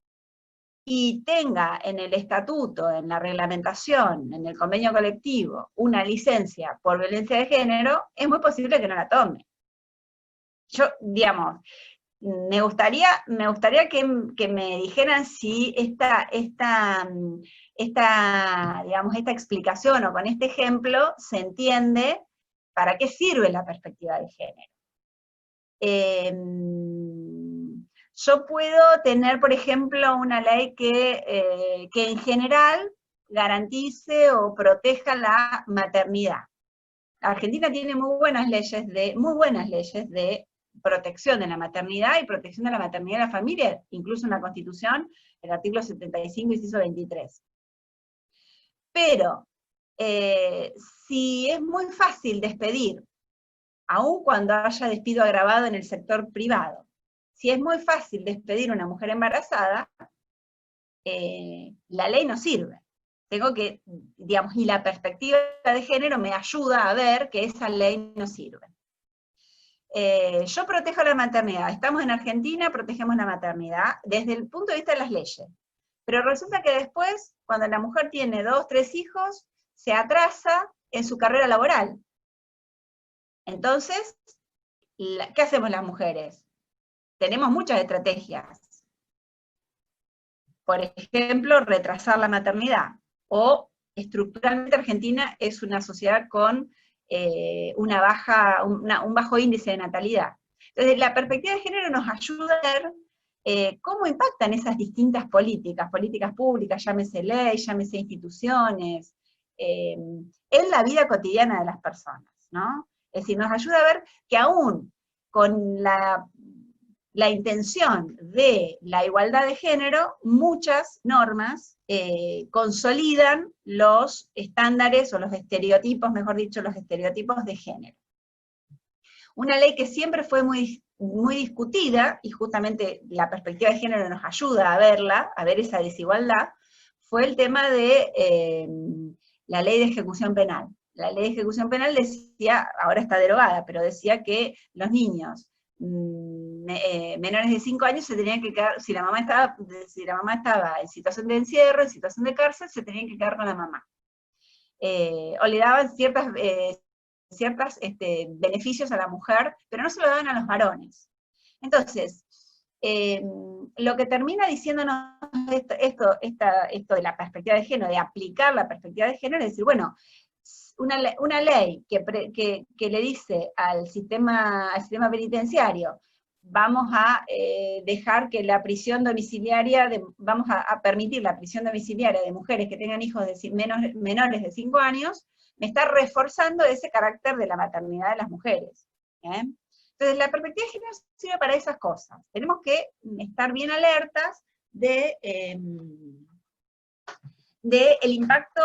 y tenga en el estatuto, en la reglamentación, en el convenio colectivo, una licencia por violencia de género, es muy posible que no la tome. Yo, digamos, me gustaría que me dijeran si esta explicación, o con este ejemplo, se entiende para qué sirve la perspectiva de género. Yo puedo tener, por ejemplo, una ley que en general garantice o proteja la maternidad. Argentina tiene muy buenas leyes de protección de la maternidad y protección de la maternidad de la familia, incluso en la Constitución, el artículo 75, inciso 23. Pero, si es muy fácil despedir, aun cuando haya despido agravado en el sector privado, si es muy fácil despedir a una mujer embarazada, la ley no sirve. Tengo que, digamos, y la perspectiva de género me ayuda a ver que esa ley no sirve. Yo protejo la maternidad, estamos en Argentina, protegemos la maternidad desde el punto de vista de las leyes. Pero resulta que después, cuando la mujer tiene 2, 3 hijos, se atrasa en su carrera laboral. Entonces, ¿qué hacemos las mujeres? Tenemos muchas estrategias. Por ejemplo, retrasar la maternidad. O, estructuralmente, Argentina es una sociedad con un bajo índice de natalidad. Entonces, la perspectiva de género nos ayuda a ver cómo impactan esas distintas políticas públicas, llámese ley, llámese instituciones, en la vida cotidiana de las personas, ¿no? Es decir, nos ayuda a ver que aún con la intención de la igualdad de género, muchas normas consolidan los estándares, o los estereotipos, mejor dicho, los estereotipos de género. Una ley que siempre fue muy discutida, y justamente la perspectiva de género nos ayuda a verla, a ver esa desigualdad, fue el tema de la ley de ejecución penal. La ley de ejecución penal decía, ahora está derogada, pero decía que los niños menores de 5 años se tenían que quedar, si la mamá estaba en situación de encierro, en situación de cárcel, se tenían que quedar con la mamá. O le daban ciertos beneficios a la mujer, pero no se lo daban a los varones. Entonces, lo que termina diciéndonos esto de la perspectiva de género, de aplicar la perspectiva de género, es decir, bueno, una ley que le dice al sistema penitenciario, vamos a dejar que la prisión domiciliaria, vamos a permitir la prisión domiciliaria de mujeres que tengan hijos menores de 5 años, me está reforzando ese carácter de la maternidad de las mujeres. Entonces, la perspectiva de género sirve para esas cosas. Tenemos que estar bien alertas de el impacto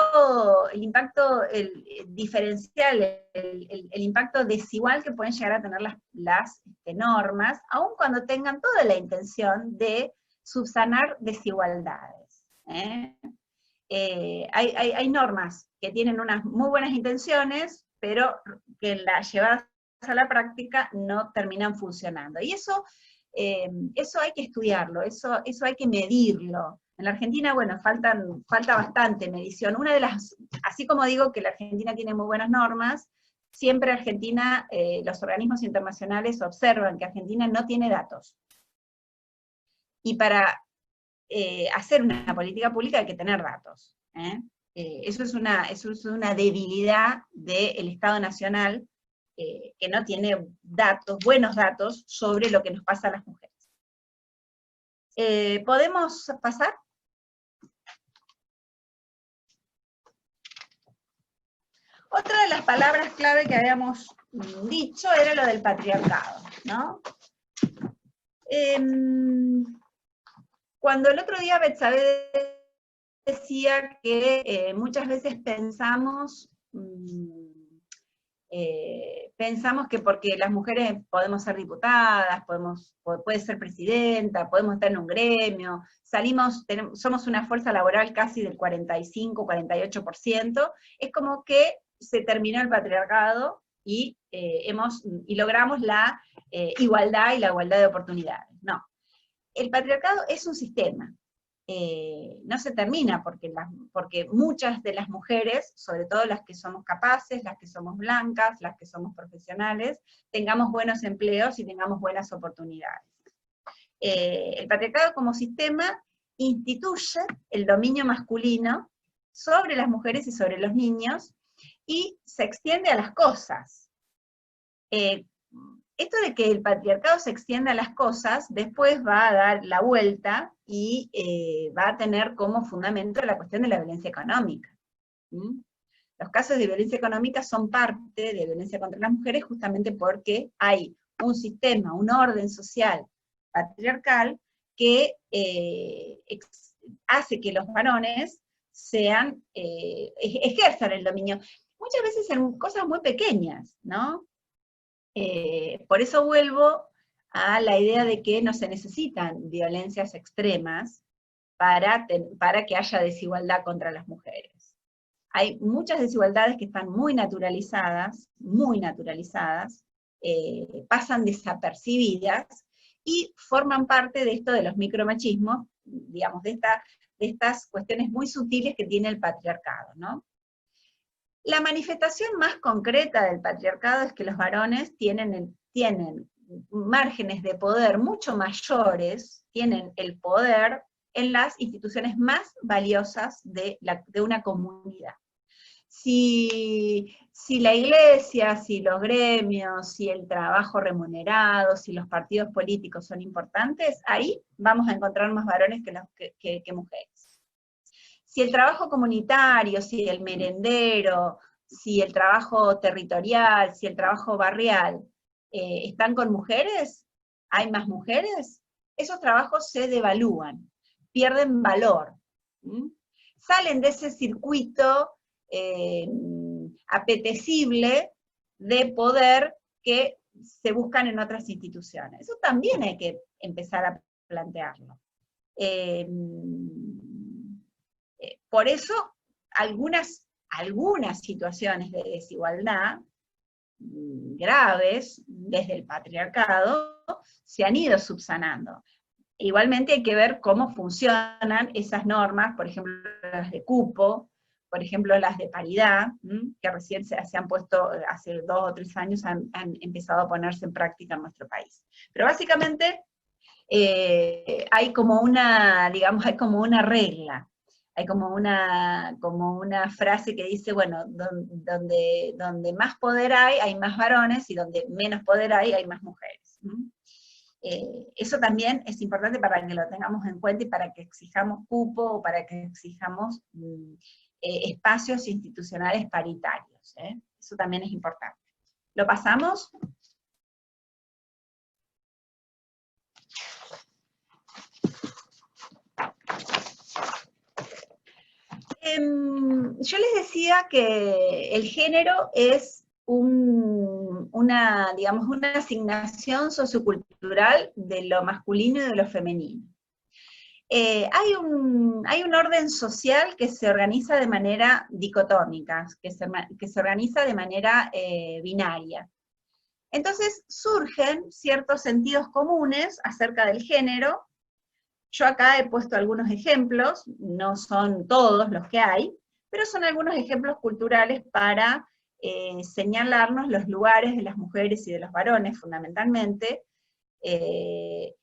diferencial, el impacto desigual que pueden llegar a tener las normas, aun cuando tengan toda la intención de subsanar desigualdades. Hay normas que tienen unas muy buenas intenciones, pero que en la llevadas a la práctica no terminan funcionando. Y eso hay que estudiarlo, eso hay que medirlo. En la Argentina, bueno, falta bastante medición. Así como digo que la Argentina tiene muy buenas normas, siempre Argentina, los organismos internacionales observan que Argentina no tiene datos. Y para hacer una política pública hay que tener datos. Eso es una debilidad del Estado Nacional, que no tiene buenos datos sobre lo que nos pasa a las mujeres. ¿Podemos pasar? Otra de las palabras clave que habíamos dicho era lo del patriarcado, ¿no? Cuando el otro día Betsabe decía que muchas veces pensamos que porque las mujeres podemos ser diputadas, puede ser presidenta, podemos estar en un gremio, somos una fuerza laboral casi del 45-48%, es como que se terminó el patriarcado y logramos la igualdad y la igualdad de oportunidades. No, el patriarcado es un sistema. No se termina porque muchas de las mujeres, sobre todo las que somos capaces, las que somos blancas, las que somos profesionales, tengamos buenos empleos y tengamos buenas oportunidades. El patriarcado como sistema instituye el dominio masculino sobre las mujeres y sobre los niños, y se extiende a las cosas. Esto de que el patriarcado se extienda a las cosas, después va a dar la vuelta y va a tener como fundamento la cuestión de la violencia económica. Los casos de violencia económica son parte de violencia contra las mujeres justamente porque hay un sistema, un orden social patriarcal que hace que los varones ejerzan el dominio. Muchas veces en cosas muy pequeñas, ¿no? Por eso vuelvo a la idea de que no se necesitan violencias extremas para que haya desigualdad contra las mujeres. Hay muchas desigualdades que están muy naturalizadas, pasan desapercibidas, y forman parte de esto de los micromachismos, digamos, de estas cuestiones muy sutiles que tiene el patriarcado, ¿no? La manifestación más concreta del patriarcado es que los varones tienen márgenes de poder mucho mayores, tienen el poder en las instituciones más valiosas de una comunidad. Si la iglesia, si los gremios, si el trabajo remunerado, si los partidos políticos son importantes, ahí vamos a encontrar más varones que mujeres. Si el trabajo comunitario, si el merendero, si el trabajo territorial, si el trabajo barrial están con mujeres, hay más mujeres, esos trabajos se devalúan, pierden valor. Salen de ese circuito apetecible de poder que se buscan en otras instituciones. Eso también hay que empezar a plantearlo. Por eso, algunas situaciones de desigualdad graves desde el patriarcado se han ido subsanando. Igualmente hay que ver cómo funcionan esas normas, por ejemplo las de cupo, por ejemplo las de paridad, que recién se han puesto, hace 2 o 3 años han empezado a ponerse en práctica en nuestro país. Pero básicamente hay como una, digamos, hay como una regla, hay como una frase que dice, bueno, donde más poder hay más varones, y donde menos poder hay más mujeres. Eso también es importante para que lo tengamos en cuenta y para que exijamos cupo o para que exijamos espacios institucionales paritarios. Eso también es importante. ¿Lo pasamos? Yo les decía que el género es una asignación sociocultural de lo masculino y de lo femenino. Hay un orden social que se organiza de manera dicotómica, que se organiza de manera binaria. Entonces surgen ciertos sentidos comunes acerca del género. Yo acá he puesto algunos ejemplos, no son todos los que hay, pero son algunos ejemplos culturales para señalarnos los lugares de las mujeres y de los varones, fundamentalmente, de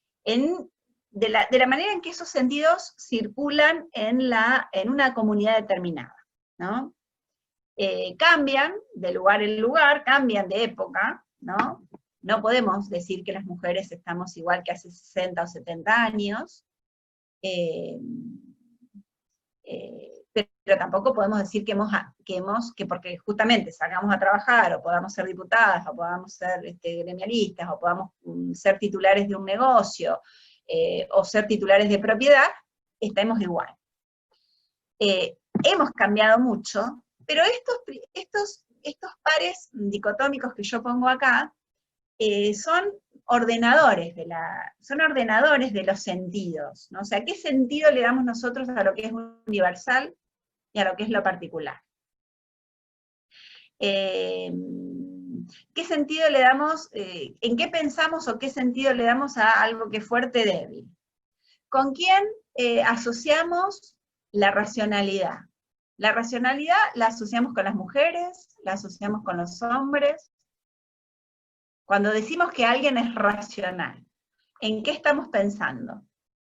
la manera en que esos sentidos circulan en una comunidad determinada, ¿no? Cambian de lugar en lugar, cambian de época, ¿no? No podemos decir que las mujeres estamos igual que hace 60 o 70 años, pero tampoco podemos decir que porque justamente salgamos a trabajar, o podamos ser diputadas, o podamos ser gremialistas, o podamos ser titulares de un negocio, o ser titulares de propiedad, estamos igual. Hemos cambiado mucho, pero estos pares dicotómicos que yo pongo acá, son ordenadores de los sentidos, ¿no? O sea, ¿qué sentido le damos nosotros a lo que es universal y a lo que es lo particular? ¿Qué sentido le damos, en qué pensamos o qué sentido le damos a algo que es fuerte, débil? ¿Con quién asociamos la racionalidad? La racionalidad la asociamos con las mujeres, la asociamos con los hombres. Cuando decimos que alguien es racional, ¿en qué estamos pensando?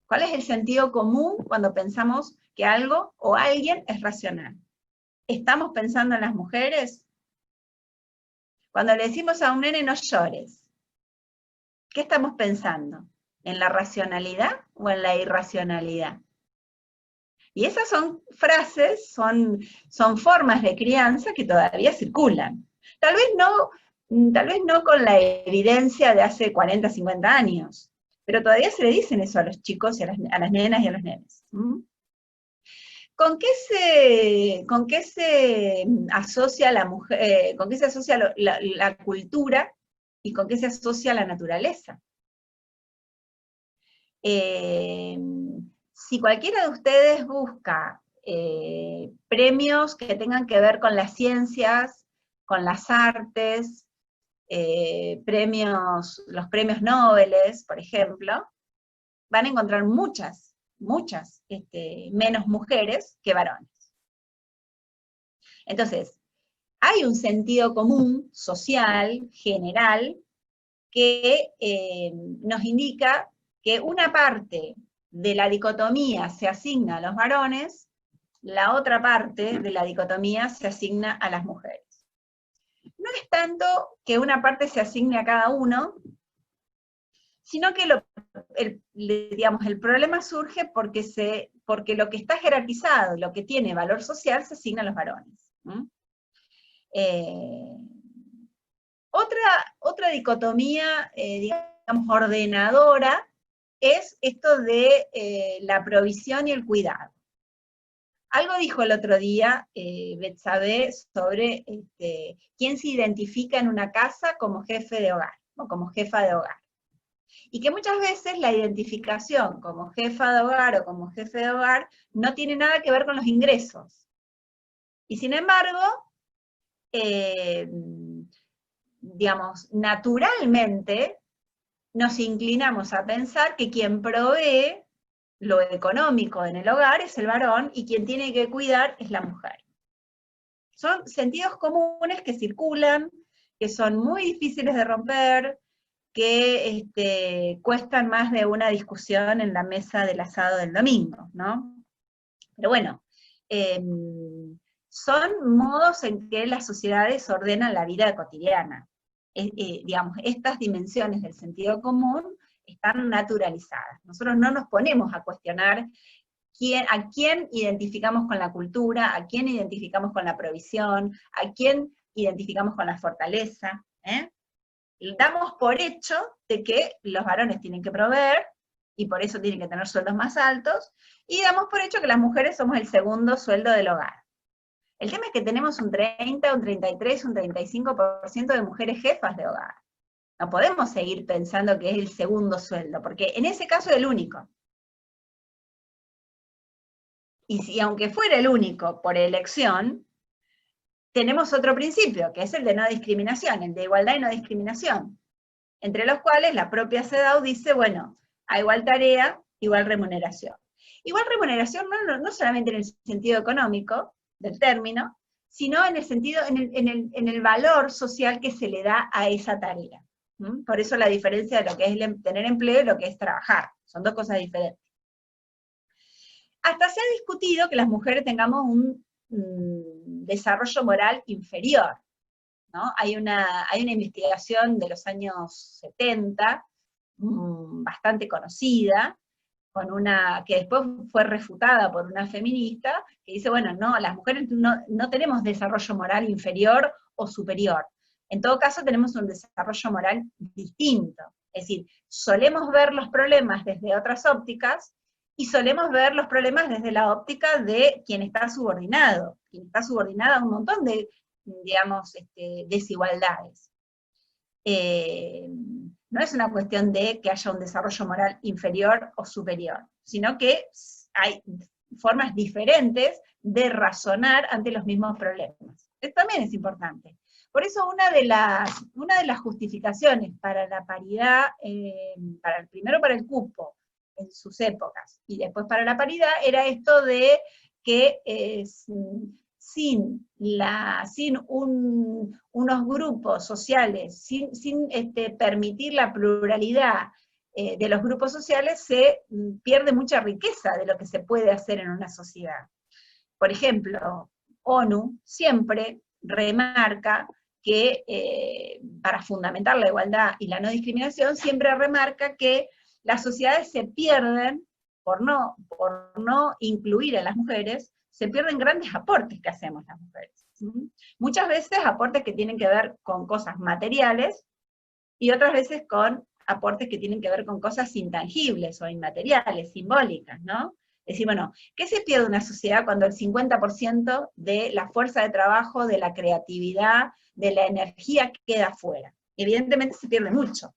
¿Cuál es el sentido común cuando pensamos que algo o alguien es racional? ¿Estamos pensando en las mujeres? Cuando le decimos a un nene no llores, ¿qué estamos pensando? ¿En la racionalidad o en la irracionalidad? Y esas son frases, son formas de crianza que todavía circulan. Tal vez no con la evidencia de hace 40, 50 años, pero todavía se le dicen eso a los chicos y a las nenas y a los nenes. ¿Con qué se asocia la mujer, con qué se asocia la cultura y con qué se asocia la naturaleza? Si cualquiera de ustedes busca premios que tengan que ver con las ciencias, con las artes, los premios Nobel, por ejemplo, van a encontrar muchas menos mujeres que varones. Entonces, hay un sentido común, social, general, que nos indica que una parte de la dicotomía se asigna a los varones, la otra parte de la dicotomía se asigna a las mujeres. No es tanto que una parte se asigne a cada uno, sino que el problema surge porque lo que está jerarquizado, lo que tiene valor social, se asigna a los varones. Otra dicotomía, digamos, ordenadora, es esto de la provisión y el cuidado. Algo dijo el otro día Betsabé sobre quién se identifica en una casa como jefe de hogar, o como jefa de hogar. Y que muchas veces la identificación como jefa de hogar o como jefe de hogar no tiene nada que ver con los ingresos. Y sin embargo, digamos, naturalmente nos inclinamos a pensar que quien provee lo económico en el hogar es el varón y quien tiene que cuidar es la mujer. Son sentidos comunes que circulan, que son muy difíciles de romper, que cuestan más de una discusión en la mesa del asado del domingo, ¿no? Pero bueno, son modos en que las sociedades ordenan la vida cotidiana. Digamos, estas dimensiones del sentido común están naturalizadas. Nosotros no nos ponemos a cuestionar a quién identificamos con la cultura, a quién identificamos con la provisión, a quién identificamos con la fortaleza. Damos por hecho de que los varones tienen que proveer, y por eso tienen que tener sueldos más altos, y damos por hecho que las mujeres somos el segundo sueldo del hogar. El tema es que tenemos un 30, un 33, un 35% de mujeres jefas de hogar. No podemos seguir pensando que es el segundo sueldo, porque en ese caso es el único. Y si aunque fuera el único por elección, tenemos otro principio, que es el de no discriminación, el de igualdad y no discriminación, entre los cuales la propia CEDAW dice, bueno, a igual tarea, igual remuneración. Igual remuneración no solamente en el sentido económico del término, sino en el sentido, en el valor social que se le da a esa tarea. Por eso la diferencia de lo que es tener empleo y lo que es trabajar, son dos cosas diferentes. Hasta se ha discutido que las mujeres tengamos un desarrollo moral inferior, ¿no? Hay una investigación de los años 70, bastante conocida, que después fue refutada por una feminista, que dice, bueno, no, las mujeres no tenemos desarrollo moral inferior o superior. En todo caso tenemos un desarrollo moral distinto. Es decir, solemos ver los problemas desde otras ópticas, y solemos ver los problemas desde la óptica de quien está subordinado a un montón de, digamos, desigualdades. No es una cuestión de que haya un desarrollo moral inferior o superior, sino que hay formas diferentes de razonar ante los mismos problemas. Esto también es importante. Por eso una de las justificaciones para la paridad, primero para el cupo, en sus épocas, y después para la paridad, era esto de que sin unos grupos sociales, sin permitir la pluralidad de los grupos sociales, se pierde mucha riqueza de lo que se puede hacer en una sociedad. Por ejemplo, ONU siempre remarca que, para fundamentar la igualdad y la no discriminación, siempre remarca que las sociedades se pierden, por no incluir a las mujeres, se pierden grandes aportes que hacemos las mujeres. Muchas veces aportes que tienen que ver con cosas materiales, y otras veces con aportes que tienen que ver con cosas intangibles o inmateriales, simbólicas, ¿no? Es decir, bueno, ¿qué se pierde una sociedad cuando el 50% de la fuerza de trabajo, de la creatividad, de la energía queda fuera? Evidentemente se pierde mucho.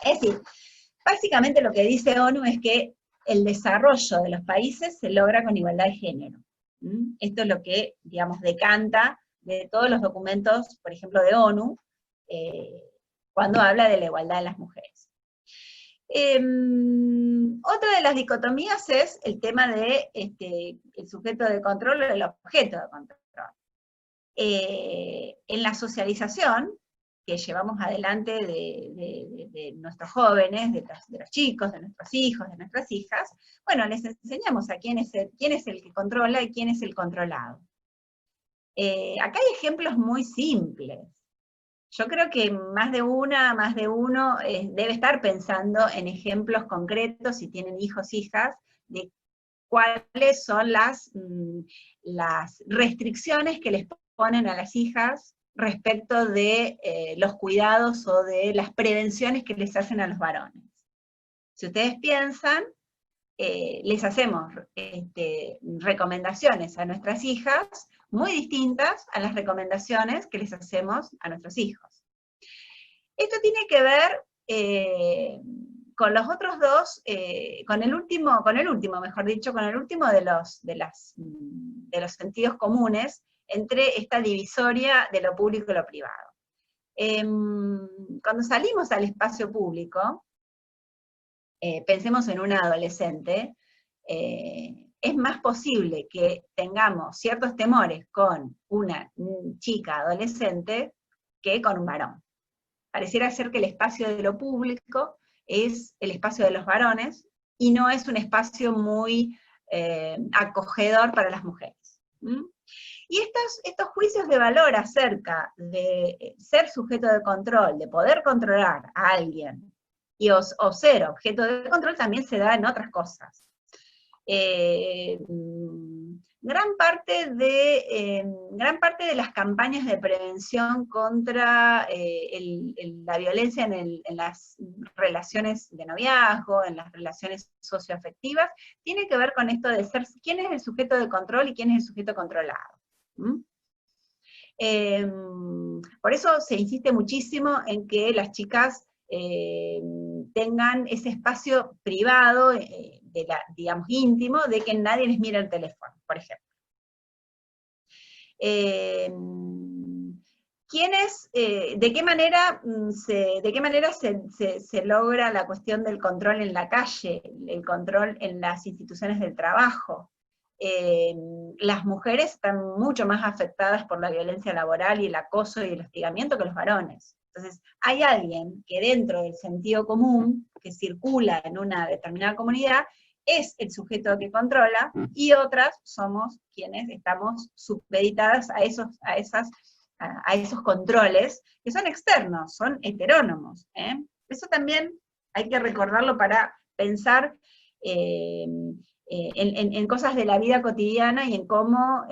Es decir, básicamente lo que dice ONU es que el desarrollo de los países se logra con igualdad de género. Esto es lo que, digamos, decanta de todos los documentos, por ejemplo, de ONU, cuando habla de la igualdad de las mujeres. Otra de las dicotomías es el tema de el sujeto de control o el objeto de control. En la socialización que llevamos adelante de nuestros jóvenes, de los chicos, de nuestros hijos, de nuestras hijas, bueno, les enseñamos a quién es el que controla y quién es el controlado. Acá hay ejemplos muy simples. Yo creo que más de uno debe estar pensando en ejemplos concretos, si tienen hijos, hijas, de cuáles son las restricciones que les ponen a las hijas respecto de los cuidados o de las prevenciones que les hacen a los varones. Si ustedes piensan, les hacemos recomendaciones a nuestras hijas muy distintas a las recomendaciones que les hacemos a nuestros hijos. Esto tiene que ver con los otros dos, con el último de los sentidos comunes entre esta divisoria de lo público y lo privado. Cuando salimos al espacio público, pensemos en una adolescente, es más posible que tengamos ciertos temores con una chica adolescente que con un varón. Pareciera ser que el espacio de lo público es el espacio de los varones, y no es un espacio muy acogedor para las mujeres. Y estos juicios de valor acerca de ser sujeto de control, de poder controlar a alguien, o ser objeto de control, también se da en otras cosas. Gran parte de las campañas de prevención contra la violencia en las relaciones de noviazgo, en las relaciones socioafectivas, tiene que ver con esto de ser quién es el sujeto de control y quién es el sujeto controlado. Por eso se insiste muchísimo en que las chicas tengan ese espacio privado, digamos íntimo, de que nadie les mire el teléfono, por ejemplo. ¿De qué manera se logra la cuestión del control en la calle, el control en las instituciones del trabajo? Las mujeres están mucho más afectadas por la violencia laboral y el acoso y el hostigamiento que los varones. Entonces, hay alguien que dentro del sentido común, que circula en una determinada comunidad, es el sujeto que controla, y otras somos quienes estamos supeditadas a esos controles, que son externos, son heterónomos. Eso también hay que recordarlo para pensar en cosas de la vida cotidiana, y en cómo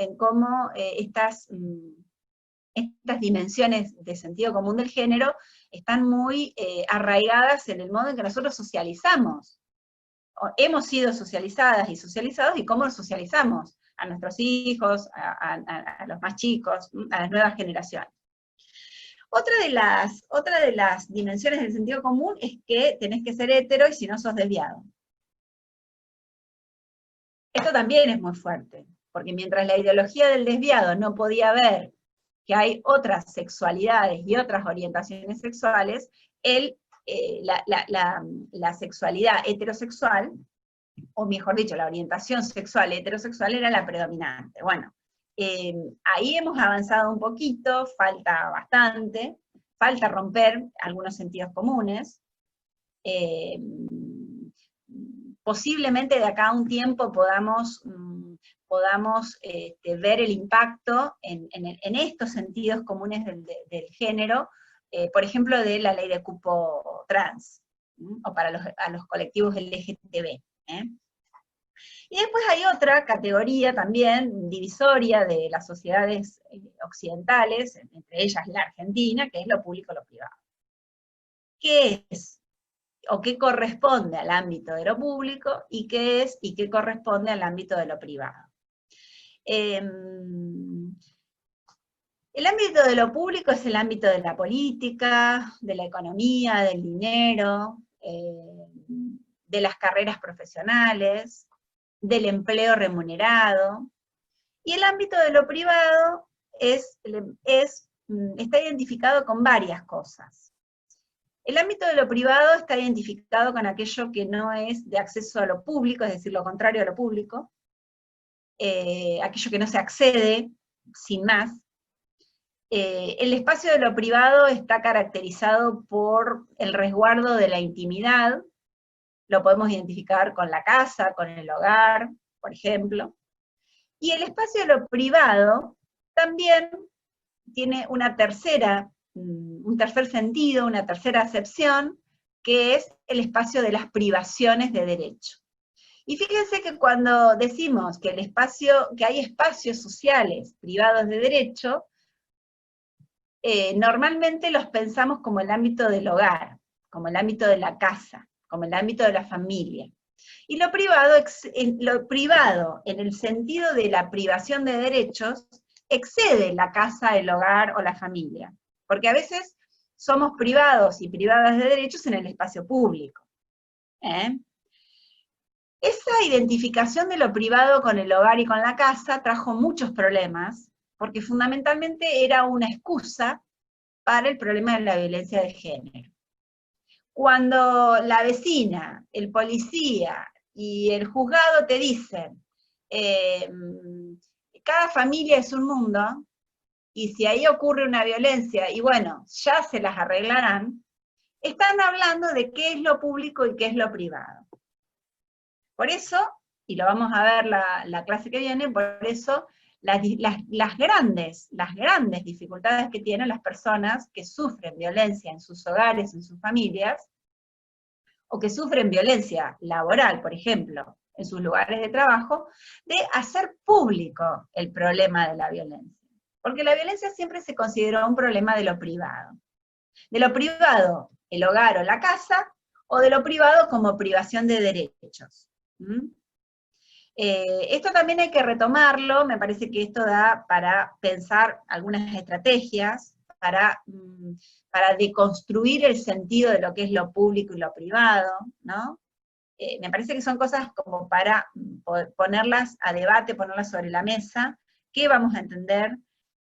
estas dimensiones de sentido común del género están muy arraigadas en el modo en que nosotros socializamos. Hemos sido socializadas y socializados, y cómo socializamos a nuestros hijos, a los más chicos, a las nuevas generaciones. Otra de las dimensiones del sentido común es que tenés que ser hetero, y si no sos desviado. Esto también es muy fuerte, porque mientras la ideología del desviado no podía ver que hay otras sexualidades y otras orientaciones sexuales, la sexualidad heterosexual, o mejor dicho, la orientación sexual heterosexual era la predominante. Bueno, ahí hemos avanzado un poquito, falta bastante, falta romper algunos sentidos comunes. Posiblemente de acá a un tiempo podamos ver el impacto en estos sentidos comunes del género, por ejemplo, de la ley de cupo trans, o para los colectivos LGTB. Y después hay otra categoría también divisoria de las sociedades occidentales, entre ellas la Argentina, que es lo público y lo privado. ¿Qué es? O qué corresponde al ámbito de lo público, y qué es y qué corresponde al ámbito de lo privado. El ámbito de lo público es el ámbito de la política, de la economía, del dinero, de las carreras profesionales, del empleo remunerado, y el ámbito de lo privado está identificado con varias cosas. El ámbito de lo privado está identificado con aquello que no es de acceso a lo público, es decir, lo contrario a lo público, aquello que no se accede sin más. El espacio de lo privado está caracterizado por el resguardo de la intimidad, lo podemos identificar con la casa, con el hogar, por ejemplo. Y el espacio de lo privado también tiene un tercer sentido, una tercera acepción, que es el espacio de las privaciones de derecho. Y fíjense que cuando decimos que hay espacios sociales privados de derecho, normalmente los pensamos como el ámbito del hogar, como el ámbito de la casa, como el ámbito de la familia. Y lo privado en el sentido de la privación de derechos, excede la casa, el hogar o la familia. Porque a veces somos privados y privadas de derechos en el espacio público. Esa identificación de lo privado con el hogar y con la casa trajo muchos problemas, porque fundamentalmente era una excusa para el problema de la violencia de género. Cuando la vecina, el policía y el juzgado te dicen, cada familia es un mundo, y si ahí ocurre una violencia, y bueno, ya se las arreglarán, están hablando de qué es lo público y qué es lo privado. Por eso, y lo vamos a ver la clase que viene, por eso las grandes dificultades que tienen las personas que sufren violencia en sus hogares, en sus familias, o que sufren violencia laboral, por ejemplo, en sus lugares de trabajo, de hacer público el problema de la violencia. Porque la violencia siempre se consideró un problema de lo privado. De lo privado, el hogar o la casa, o de lo privado como privación de derechos. Esto también hay que retomarlo, me parece que esto da para pensar algunas estrategias, para deconstruir el sentido de lo que es lo público y lo privado, ¿no? Me parece que son cosas como para ponerlas a debate, ponerlas sobre la mesa, qué vamos a entender,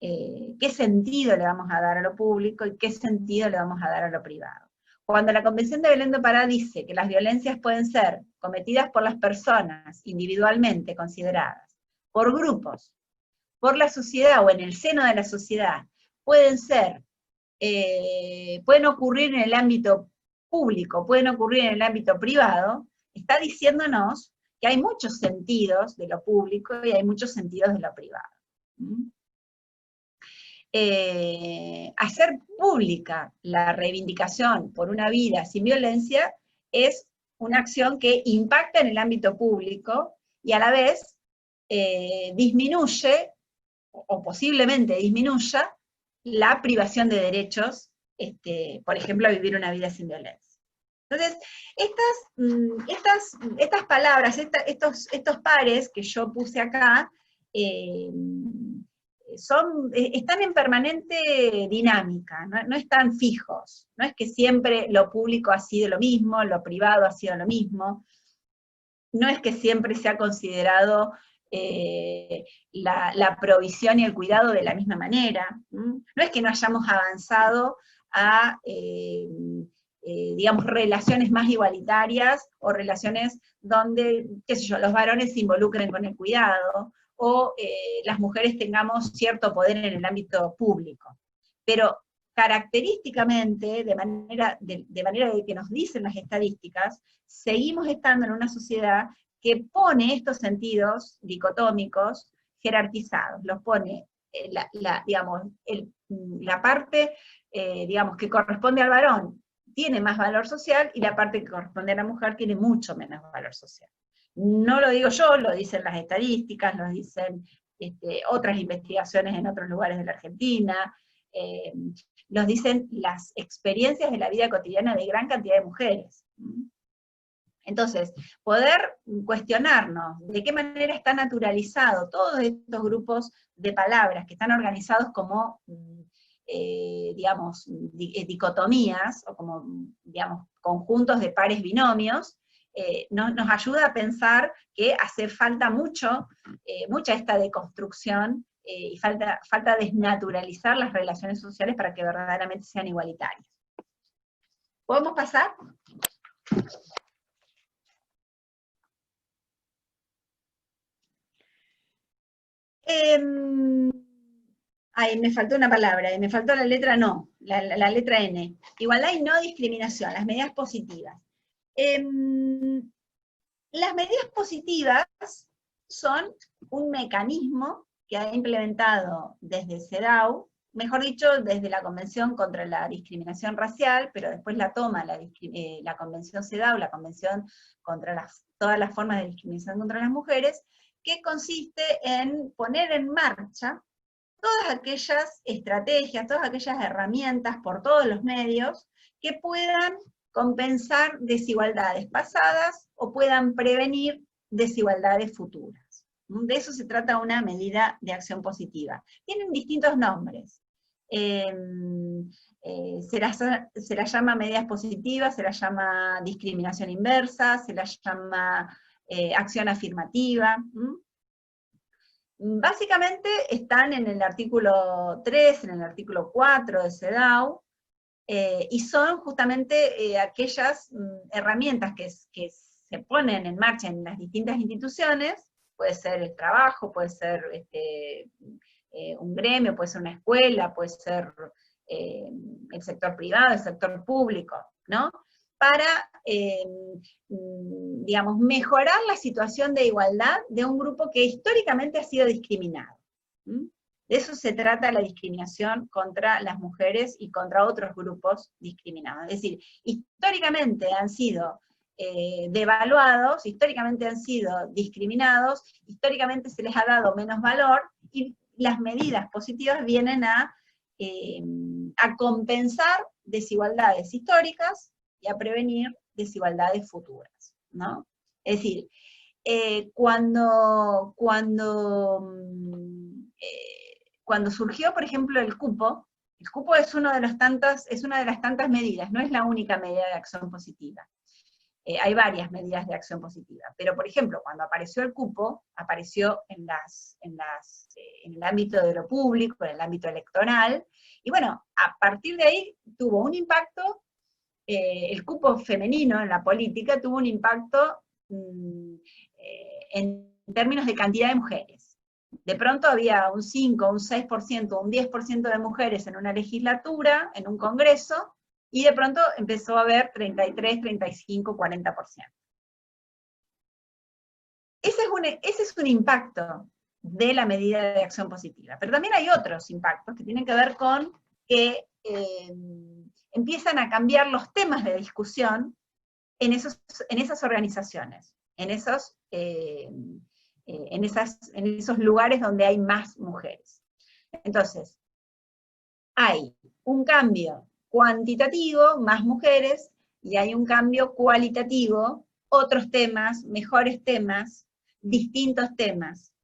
qué sentido le vamos a dar a lo público y qué sentido le vamos a dar a lo privado. Cuando la Convención de Belém do Pará dice que las violencias pueden ser cometidas por las personas individualmente consideradas, por grupos, por la sociedad o en el seno de la sociedad, pueden ocurrir en el ámbito público, pueden ocurrir en el ámbito privado, está diciéndonos que hay muchos sentidos de lo público y hay muchos sentidos de lo privado. Hacer pública la reivindicación por una vida sin violencia es una acción que impacta en el ámbito público y a la vez disminuye, o posiblemente disminuya, la privación de derechos, por ejemplo, a vivir una vida sin violencia. Entonces, estas palabras, estos pares que yo puse acá, están en permanente dinámica, no están fijos, no es que siempre lo público ha sido lo mismo, lo privado ha sido lo mismo, no es que siempre se ha considerado la provisión y el cuidado de la misma manera, no es que no hayamos avanzado a, digamos, relaciones más igualitarias, o relaciones donde, qué sé yo, los varones se involucren con el cuidado, o las mujeres tengamos cierto poder en el ámbito público. Pero característicamente, de manera de que nos dicen las estadísticas, seguimos estando en una sociedad que pone estos sentidos dicotómicos jerarquizados, los pone, digamos, la parte, digamos, que corresponde al varón tiene más valor social, y la parte que corresponde a la mujer tiene mucho menos valor social. No lo digo yo, lo dicen las estadísticas, lo dicen otras investigaciones en otros lugares de la Argentina, los dicen las experiencias de la vida cotidiana de gran cantidad de mujeres. Entonces, poder cuestionarnos de qué manera está naturalizado todos estos grupos de palabras que están organizados como, digamos, dicotomías, o como, digamos, conjuntos de pares binomios, nos ayuda a pensar que hace falta mucha esta deconstrucción, y falta desnaturalizar las relaciones sociales para que verdaderamente sean igualitarias. ¿Podemos pasar? Ay, me faltó una palabra, me faltó la letra no, la letra N. Igualdad y no discriminación, las medidas positivas. Las medidas positivas son un mecanismo que ha implementado desde CEDAW, mejor dicho, desde la Convención contra la Discriminación Racial, pero después la toma la Convención CEDAW, la Convención contra todas las formas de discriminación contra las mujeres, que consiste en poner en marcha todas aquellas estrategias, todas aquellas herramientas por todos los medios que puedan compensar desigualdades pasadas o puedan prevenir desigualdades futuras. De eso se trata una medida de acción positiva. Tienen distintos nombres. Se las llama medidas positivas, se las llama discriminación inversa, se las llama acción afirmativa. Básicamente están en el artículo 3, en el artículo 4 de CEDAW, y son justamente aquellas herramientas que se ponen en marcha en las distintas instituciones, puede ser el trabajo, puede ser un gremio, puede ser una escuela, puede ser el sector privado, el sector público, ¿no? Para, digamos, mejorar la situación de igualdad de un grupo que históricamente ha sido discriminado. ¿Mm? De eso se trata la discriminación contra las mujeres y contra otros grupos discriminados. Es decir, históricamente han sido devaluados, históricamente han sido discriminados, históricamente se les ha dado menos valor, y las medidas positivas vienen a compensar desigualdades históricas y a prevenir desigualdades futuras, ¿no? Es decir, cuando surgió, por ejemplo, el cupo es una de las tantas medidas, no es la única medida de acción positiva. Hay varias medidas de acción positiva, pero por ejemplo, cuando apareció el cupo, apareció en el ámbito de lo público, en el ámbito electoral, y bueno, a partir de ahí tuvo un impacto, el cupo femenino en la política tuvo un impacto en términos de cantidad de mujeres. De pronto había un 5, un 6%, un 10% de mujeres en una legislatura, en un congreso, y de pronto empezó a haber 33, 35, 40%. Ese es un impacto de la medida de acción positiva. Pero también hay otros impactos que tienen que ver con que empiezan a cambiar los temas de discusión en esas organizaciones, en esos lugares donde hay más mujeres. Entonces, hay un cambio cuantitativo, más mujeres, y hay un cambio cualitativo, otros temas, mejores temas, distintos temas.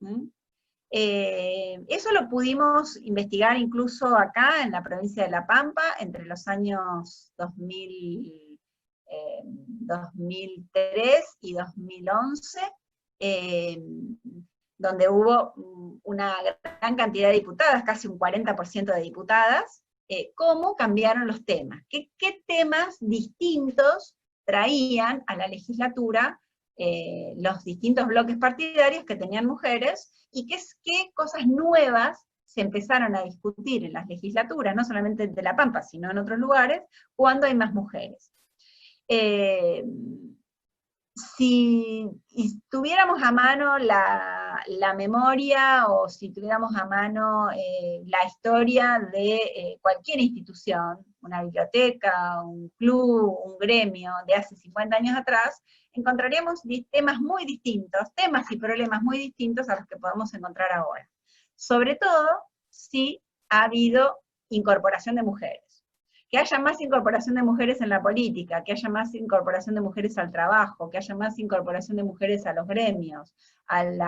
Eso lo pudimos investigar incluso acá en la provincia de La Pampa, entre los años 2003 y 2011, donde hubo una gran cantidad de diputadas, casi un 40% de diputadas. Cómo cambiaron los temas, qué temas distintos traían a la legislatura los distintos bloques partidarios que tenían mujeres, y qué cosas nuevas se empezaron a discutir en las legislaturas, no solamente de La Pampa, sino en otros lugares, cuando hay más mujeres. Si tuviéramos a mano la memoria, o si tuviéramos a mano la historia de cualquier institución, una biblioteca, un club, un gremio de hace 50 años atrás, encontraríamos temas muy distintos, temas y problemas muy distintos a los que podemos encontrar ahora. Sobre todo si ha habido incorporación de mujeres. Que haya más incorporación de mujeres en la política, que haya más incorporación de mujeres al trabajo, que haya más incorporación de mujeres a los gremios, al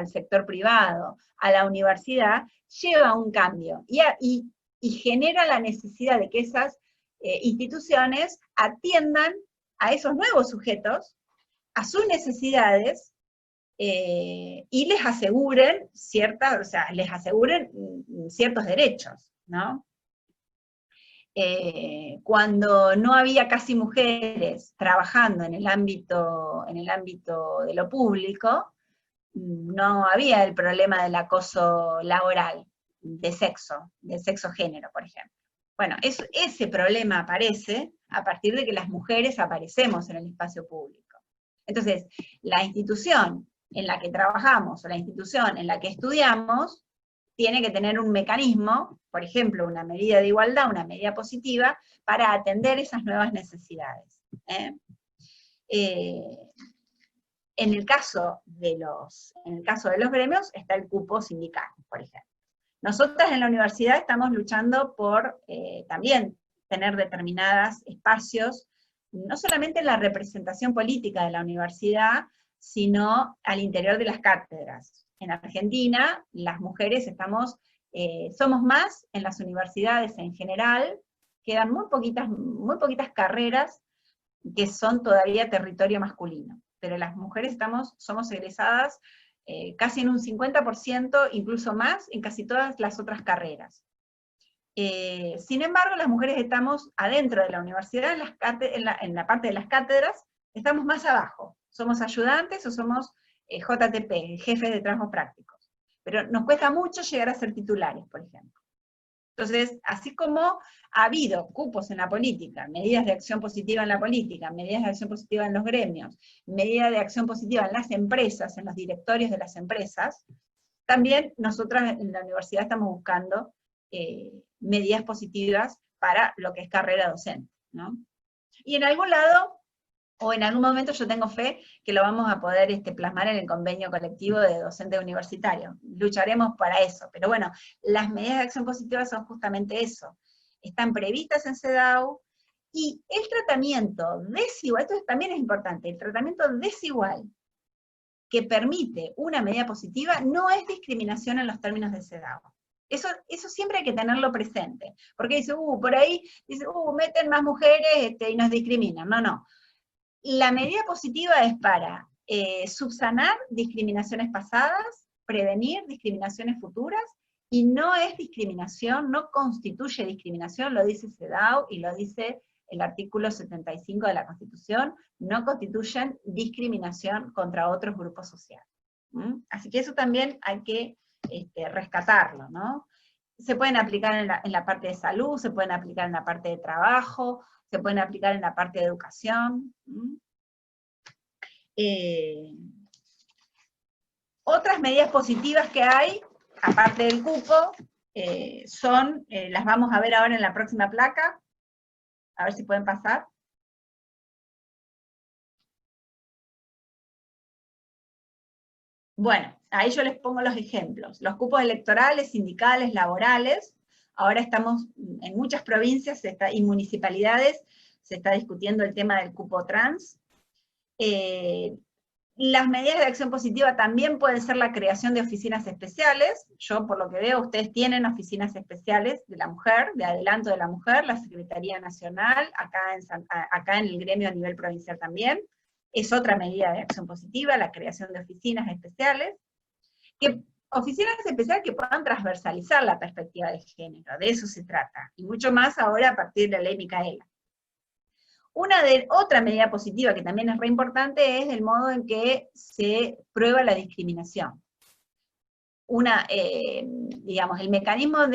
sector privado, a la universidad, lleva a un cambio y genera la necesidad de que esas instituciones atiendan a esos nuevos sujetos, a sus necesidades, y les aseguren ciertos derechos, ¿no? Cuando no había casi mujeres trabajando en el ámbito de lo público, no había el problema del acoso laboral, de sexo-género, por ejemplo. Bueno, ese problema aparece a partir de que las mujeres aparecemos en el espacio público. Entonces, la institución en la que trabajamos, o la institución en la que estudiamos, tiene que tener un mecanismo, por ejemplo, una medida de igualdad, una medida positiva, para atender esas nuevas necesidades. En el caso de los gremios está el cupo sindical, por ejemplo. Nosotras en la universidad estamos luchando por también tener determinados espacios, no solamente en la representación política de la universidad, sino al interior de las cátedras. En Argentina, las mujeres somos más en las universidades en general, quedan muy poquitas carreras que son todavía territorio masculino, pero las mujeres somos egresadas casi en un 50%, incluso más, en casi todas las otras carreras. Sin embargo, las mujeres estamos adentro de la universidad, en la parte de las cátedras, estamos más abajo, somos ayudantes o somos JTP, jefes de trabajos prácticos. pero nos cuesta mucho llegar a ser titulares, por ejemplo. Entonces, así como ha habido cupos en la política, medidas de acción positiva en la política, medidas de acción positiva en los gremios, medidas de acción positiva en las empresas, en los directorios de las empresas, también nosotras en la universidad estamos buscando medidas positivas para lo que es carrera docente, ¿no? Y en algún lado, o en algún momento yo tengo fe que lo vamos a poder plasmar en el convenio colectivo de docente universitario. Lucharemos para eso, pero bueno, las medidas de acción positiva son justamente eso. Están previstas en CEDAW, y el tratamiento desigual, esto también es importante, el tratamiento desigual que permite una medida positiva no es discriminación en los términos de CEDAW. Eso siempre hay que tenerlo presente, porque dice, por ahí, dice, meten más mujeres y nos discriminan. No, no. La medida positiva es para subsanar discriminaciones pasadas, prevenir discriminaciones futuras, y no es discriminación, no constituye discriminación, lo dice CEDAW y lo dice el artículo 75 de la Constitución, no constituyen discriminación contra otros grupos sociales. Así que eso también hay que rescatarlo, ¿no? Se pueden aplicar en la parte de salud, se pueden aplicar en la parte de trabajo, se pueden aplicar en la parte de educación. Otras medidas positivas que hay, aparte del cupo, son, las vamos a ver ahora en la próxima placa, a ver si pueden pasar. Bueno, ahí yo les pongo los ejemplos. Los cupos electorales, sindicales, laborales. Ahora estamos en muchas provincias y municipalidades, se está discutiendo el tema del cupo trans. Las medidas de acción positiva también pueden ser la creación de oficinas especiales. Yo, por lo que veo, ustedes tienen oficinas especiales de la mujer, de adelanto de la mujer, la Secretaría Nacional, acá en el gremio a nivel provincial también. Es otra medida de acción positiva, la creación de oficinas especiales, oficinas especiales que puedan transversalizar la perspectiva de género, de eso se trata, y mucho más ahora a partir de la ley Micaela. Otra medida positiva que también es re importante es el modo en que se prueba la discriminación. Digamos, el mecanismo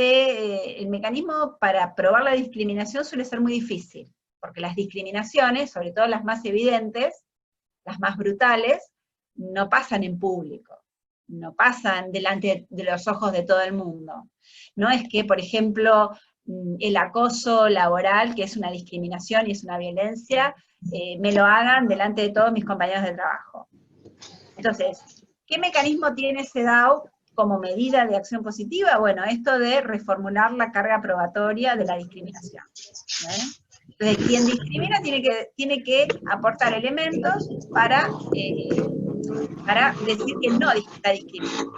para probar la discriminación suele ser muy difícil, porque las discriminaciones, sobre todo las más evidentes, las más brutales, no pasan en público, no pasan delante de los ojos de todo el mundo. No es que, por ejemplo, el acoso laboral, que es una discriminación y es una violencia, me lo hagan delante de todos mis compañeros de trabajo. Entonces, ¿qué mecanismo tiene CEDAW como medida de acción positiva? Bueno, esto de reformular la carga probatoria de la discriminación. Entonces, quien discrimina tiene que aportar elementos para decir que no está discriminando.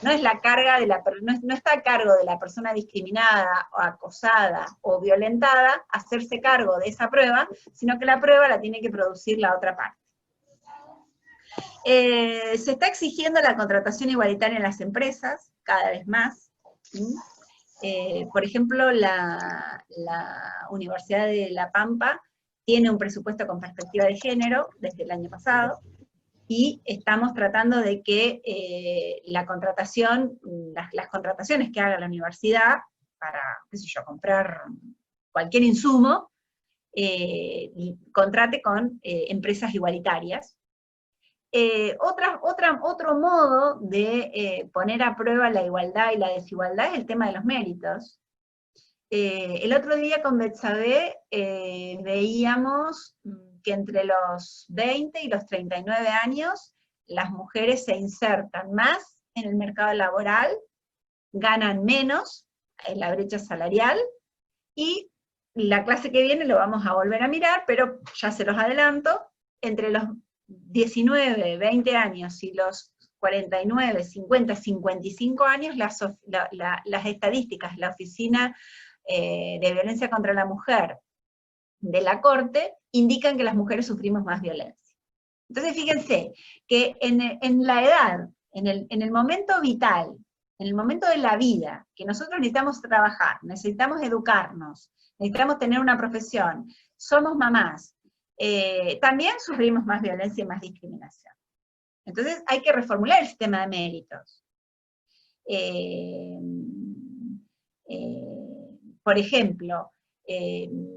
No es la carga no está a cargo de la persona discriminada, o acosada, o violentada, hacerse cargo de esa prueba, sino que la prueba la tiene que producir la otra parte. Se está exigiendo la contratación igualitaria en las empresas, cada vez más. Por ejemplo, la Universidad de La Pampa tiene un presupuesto con perspectiva de género desde el año pasado, y estamos tratando de que las contrataciones que haga la universidad para, qué sé yo, comprar cualquier insumo, contrate con empresas igualitarias. Otro modo de poner a prueba la igualdad y la desigualdad es el tema de los méritos. El otro día con Betsabe veíamos que entre los 20 y los 39 años las mujeres se insertan más en el mercado laboral, ganan menos en la brecha salarial, y la clase que viene lo vamos a volver a mirar, pero ya se los adelanto, entre los 19, 20 años y los 49, 50, 55 años, las estadísticas, la Oficina de Violencia contra la Mujer de la Corte, indican que las mujeres sufrimos más violencia. Entonces fíjense que en la edad, en el momento vital, en el momento de la vida, que nosotros necesitamos trabajar, necesitamos educarnos, necesitamos tener una profesión, somos mamás, también sufrimos más violencia y más discriminación. Entonces hay que reformular el sistema de méritos. por ejemplo,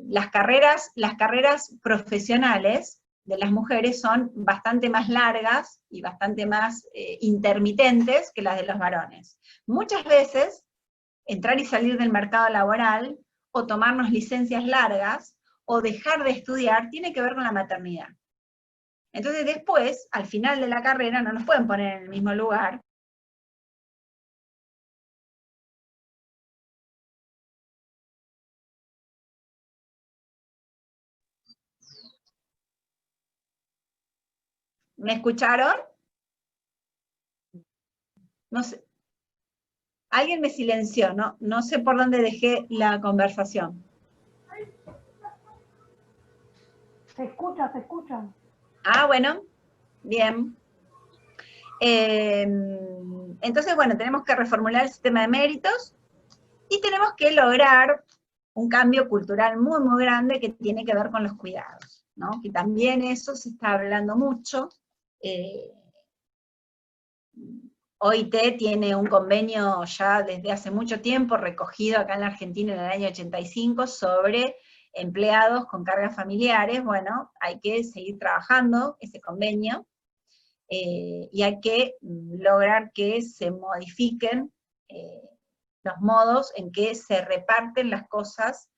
las carreras profesionales de las mujeres son bastante más largas y bastante más intermitentes que las de los varones. Muchas veces, entrar y salir del mercado laboral, o tomarnos licencias largas, o dejar de estudiar, tiene que ver con la maternidad. Entonces después, al final de la carrera, no nos pueden poner en el mismo lugar. ¿Me escucharon? No sé. Alguien me silenció, no sé por dónde dejé la conversación. Se escucha, se escucha. Ah, bueno, bien. Entonces, bueno, tenemos que reformular el sistema de méritos y tenemos que lograr un cambio cultural muy, muy grande que tiene que ver con los cuidados, ¿no? Que también eso se está hablando mucho. OIT tiene un convenio ya desde hace mucho tiempo recogido acá en la Argentina en el año 85 sobre empleados con cargas familiares. Bueno, hay que seguir trabajando ese convenio y hay que lograr que se modifiquen los modos en que se reparten las cosas,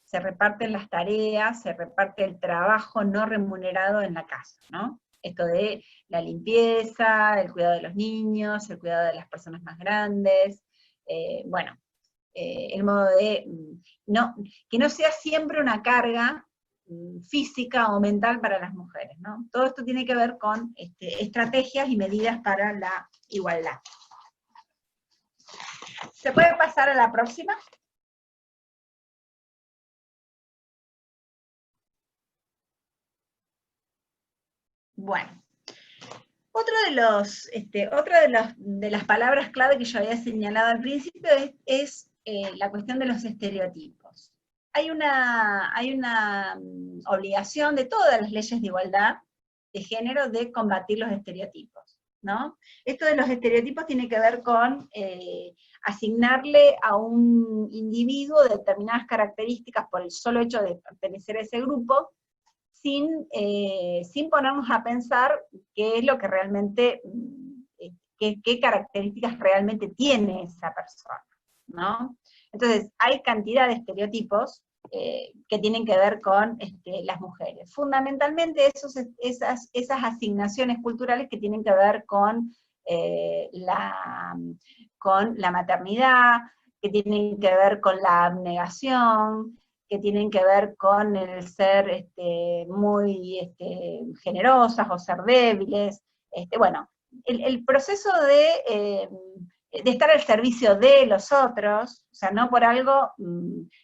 se reparten las tareas, se reparte el trabajo no remunerado en la casa, ¿no? Esto de la limpieza, el cuidado de los niños, el cuidado de las personas más grandes, bueno, el modo de, que no sea siempre una carga física o mental para las mujeres, ¿no? Todo esto tiene que ver con estrategias y medidas para la igualdad. ¿Se puede pasar a la próxima? Bueno, otra de las palabras clave que yo había señalado al principio es la cuestión de los estereotipos. Hay una obligación de todas las leyes de igualdad de género de combatir los estereotipos, ¿no? Esto de los estereotipos tiene que ver con asignarle a un individuo determinadas características por el solo hecho de pertenecer a ese grupo, sin ponernos a pensar qué es lo que realmente, qué características realmente tiene esa persona, ¿no? Entonces, hay cantidad de estereotipos que tienen que ver con las mujeres. Fundamentalmente esas asignaciones culturales que tienen que ver con la maternidad, que tienen que ver con la abnegación, que tienen que ver con el ser muy generosas o ser débiles. Bueno, el proceso de estar al servicio de los otros, o sea, no por algo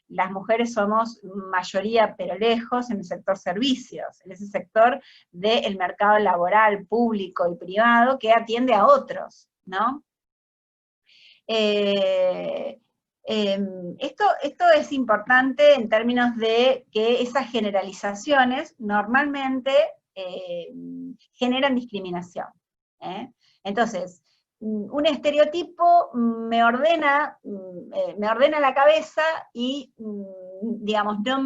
las mujeres somos mayoría pero lejos en el sector servicios, en ese sector del mercado laboral público y privado que atiende a otros, ¿no? Esto es importante en términos de que esas generalizaciones normalmente generan discriminación. Entonces, un estereotipo me ordena la cabeza y, digamos, no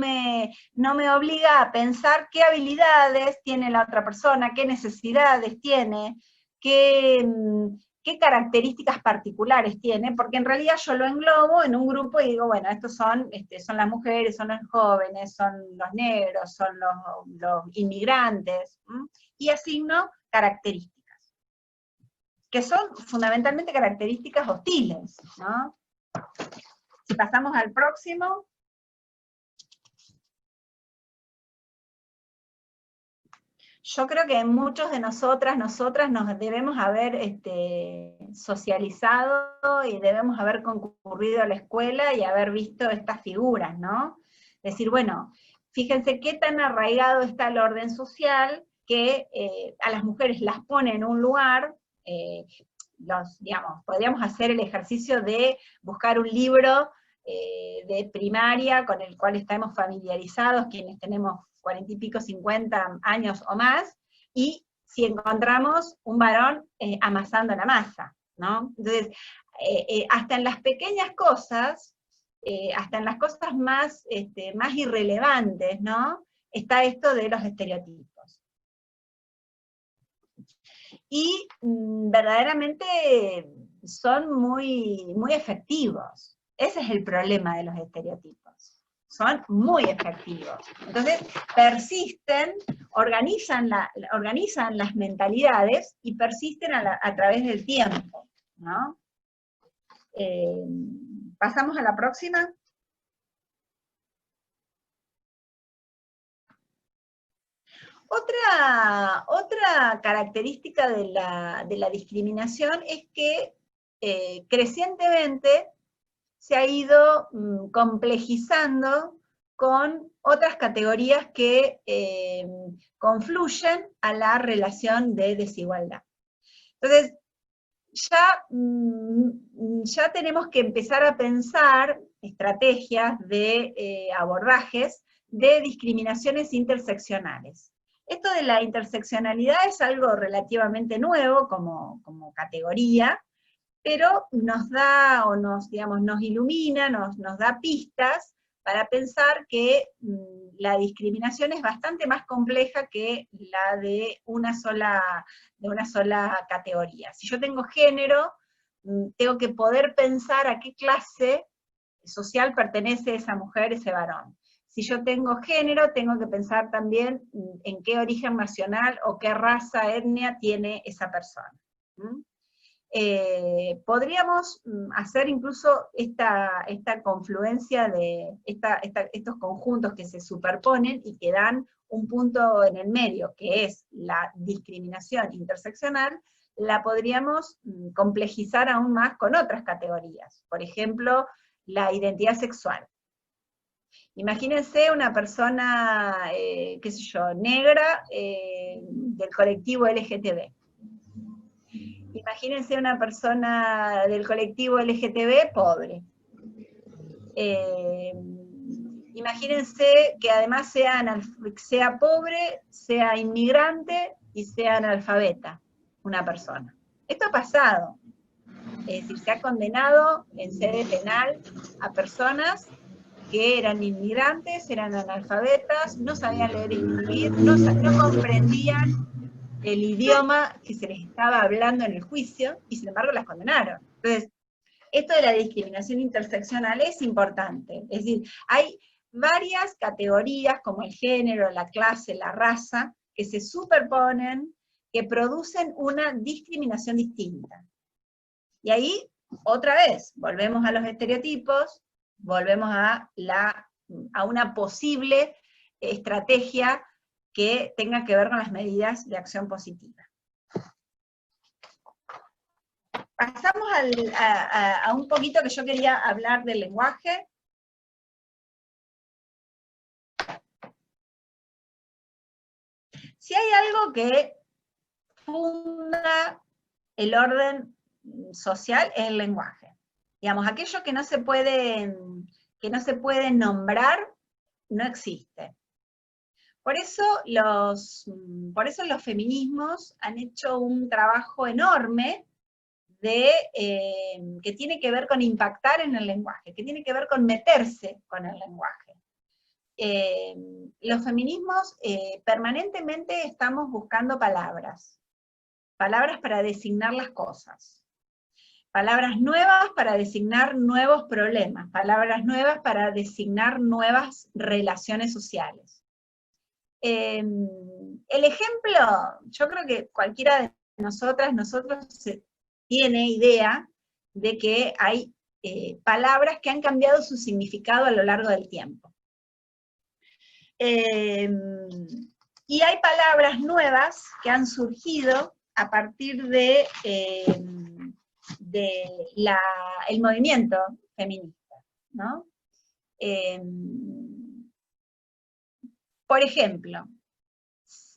me obliga a pensar qué habilidades tiene la otra persona, qué necesidades tiene, qué características particulares tiene, porque en realidad yo lo englobo en un grupo y digo, bueno, estos son las mujeres, son los jóvenes, son los negros, son los inmigrantes, y asigno características, que son fundamentalmente características hostiles, ¿no? Si pasamos al próximo. Yo creo que muchos de nosotras nos debemos haber socializado y debemos haber concurrido a la escuela y haber visto estas figuras, ¿no? Decir, bueno, fíjense qué tan arraigado está el orden social que a las mujeres las pone en un lugar, digamos, podríamos hacer el ejercicio de buscar un libro de primaria con el cual estamos familiarizados, quienes tenemos 40 y pico, 50 años o más, y si encontramos un varón amasando la masa, ¿no? Entonces, hasta en las pequeñas cosas, hasta en las cosas más, más irrelevantes, ¿no? Está esto de los estereotipos. Y verdaderamente son muy, muy efectivos. Ese es el problema de los estereotipos. Son muy efectivos. Entonces, persisten, organizan las mentalidades y persisten a través del tiempo, ¿no? ¿Pasamos a la próxima? Otra característica de la discriminación es que crecientemente se ha ido complejizando con otras categorías que confluyen a la relación de desigualdad. Entonces, ya tenemos que empezar a pensar estrategias de abordajes de discriminaciones interseccionales. Esto de la interseccionalidad es algo relativamente nuevo como categoría, pero nos da, o nos ilumina, nos da pistas para pensar que la discriminación es bastante más compleja que la de una sola categoría. Si yo tengo género, tengo que poder pensar a qué clase social pertenece esa mujer, ese varón. Si yo tengo género, tengo que pensar también en qué origen nacional o qué raza, etnia tiene esa persona. Podríamos hacer incluso esta confluencia de estos conjuntos que se superponen y que dan un punto en el medio, que es la discriminación interseccional, la podríamos complejizar aún más con otras categorías. Por ejemplo, la identidad sexual. Imagínense una persona, qué sé yo, negra del colectivo LGTB. Imagínense una persona del colectivo LGTB pobre. Imagínense que además sea pobre, sea inmigrante y sea analfabeta una persona. Esto ha pasado. Es decir, se ha condenado en sede penal a personas que eran inmigrantes, eran analfabetas, no sabían leer y escribir, no comprendían el idioma que se les estaba hablando en el juicio, y sin embargo las condenaron. Entonces, esto de la discriminación interseccional es importante. Es decir, hay varias categorías, como el género, la clase, la raza, que se superponen, que producen una discriminación distinta. Y ahí, otra vez, volvemos a los estereotipos, volvemos a una posible estrategia que tenga que ver con las medidas de acción positiva. Pasamos a un poquito que yo quería hablar del lenguaje. Si hay algo que funda el orden social es el lenguaje. Digamos, aquello que no se puede nombrar, no existe. Por eso los feminismos han hecho un trabajo enorme que tiene que ver con impactar en el lenguaje, que tiene que ver con meterse con el lenguaje. Los feminismos permanentemente estamos buscando palabras para designar las cosas, palabras nuevas para designar nuevos problemas, palabras nuevas para designar nuevas relaciones sociales. El ejemplo, yo creo que cualquiera de nosotros tiene idea de que hay palabras que han cambiado su significado a lo largo del tiempo. Y hay palabras nuevas que han surgido a partir de el movimiento feminista, ¿no? Por ejemplo,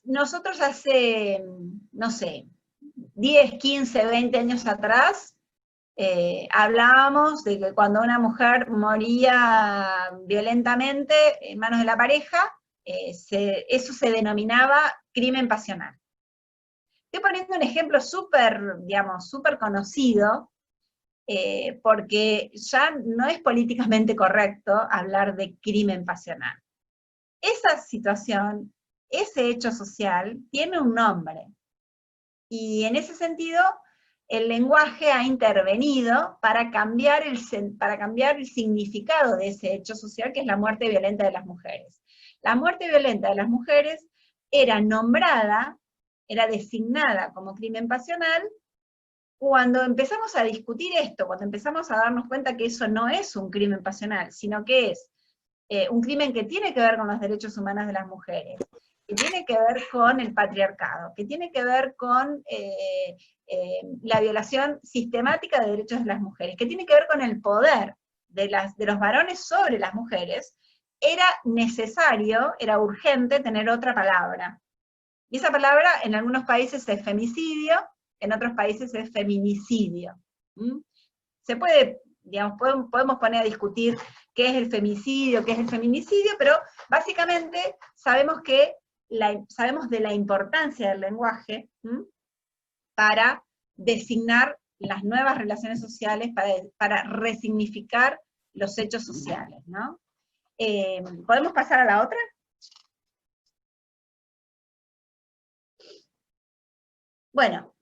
nosotros hace, no sé, 10, 15, 20 años atrás, hablábamos de que cuando una mujer moría violentamente en manos de la pareja, eso se denominaba crimen pasional. Estoy poniendo un ejemplo súper conocido, porque ya no es políticamente correcto hablar de crimen pasional. Esa situación, ese hecho social, tiene un nombre. Y en ese sentido, el lenguaje ha intervenido para cambiar el significado de ese hecho social, que es la muerte violenta de las mujeres. La muerte violenta de las mujeres era nombrada, era designada como crimen pasional, cuando empezamos a discutir esto, cuando empezamos a darnos cuenta que eso no es un crimen pasional, sino que es un crimen que tiene que ver con los derechos humanos de las mujeres, que tiene que ver con el patriarcado, que tiene que ver con la violación sistemática de derechos de las mujeres, que tiene que ver con el poder de los varones sobre las mujeres, era necesario, era urgente tener otra palabra. Y esa palabra en algunos países es femicidio, en otros países es feminicidio. Se puede, digamos, podemos poner a discutir qué es el femicidio, qué es el feminicidio, pero básicamente sabemos de la importancia del lenguaje para designar las nuevas relaciones sociales, para resignificar los hechos sociales, ¿no? ¿Podemos pasar a la otra? Bueno,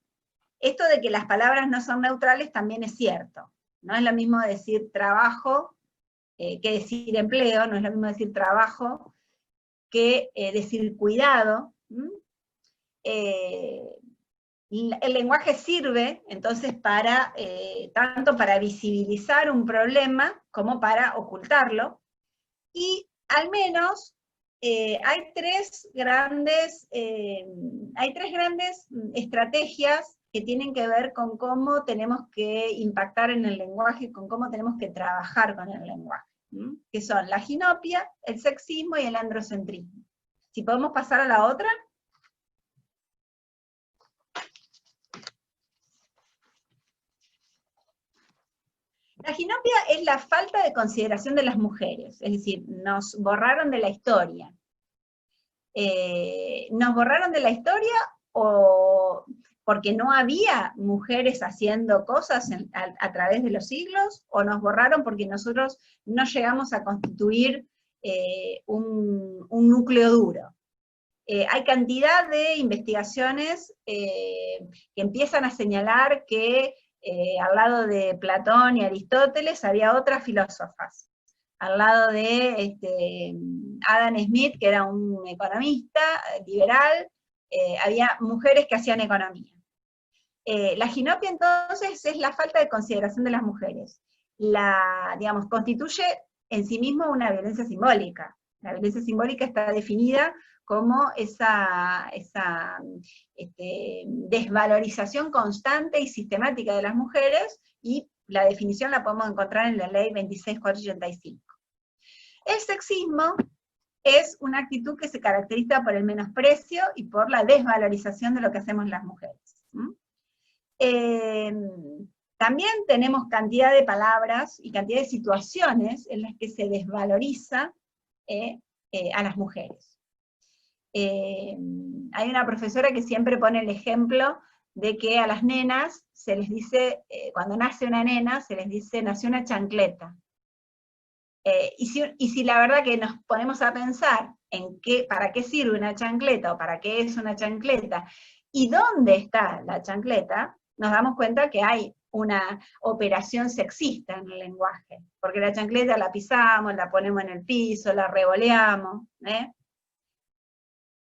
esto de que las palabras no son neutrales también es cierto. No es lo mismo decir trabajo que decir empleo, no es lo mismo decir trabajo que decir cuidado. El lenguaje sirve entonces para, tanto para visibilizar un problema como para ocultarlo, y al menos hay tres grandes estrategias que tienen que ver con cómo tenemos que impactar en el lenguaje, con cómo tenemos que trabajar con el lenguaje, que son la ginopia, el sexismo y el androcentrismo. Si podemos pasar a la otra. La ginopia es la falta de consideración de las mujeres, es decir, nos borraron de la historia. ¿Nos borraron de la historia o porque no había mujeres haciendo cosas a través de los siglos, o nos borraron porque nosotros no llegamos a constituir un núcleo duro? Hay cantidad de investigaciones que empiezan a señalar que al lado de Platón y Aristóteles había otras filósofas. Al lado de Adam Smith, que era un economista liberal, había mujeres que hacían economía. La ginopia entonces es la falta de consideración de las mujeres. Digamos, constituye en sí mismo una violencia simbólica. La violencia simbólica está definida como esa desvalorización constante y sistemática de las mujeres, y la definición la podemos encontrar en la ley 26.485. El sexismo es una actitud que se caracteriza por el menosprecio y por la desvalorización de lo que hacemos las mujeres. También tenemos cantidad de palabras y cantidad de situaciones en las que se desvaloriza a las mujeres. Hay una profesora que siempre pone el ejemplo de que a las nenas se les dice, cuando nace una nena, se les dice, nació una chancleta. Y si la verdad que nos ponemos a pensar en para qué sirve una chancleta, o para qué es una chancleta, y dónde está la chancleta, nos damos cuenta que hay una operación sexista en el lenguaje, porque la chancleta la pisamos, la ponemos en el piso, la revoleamos,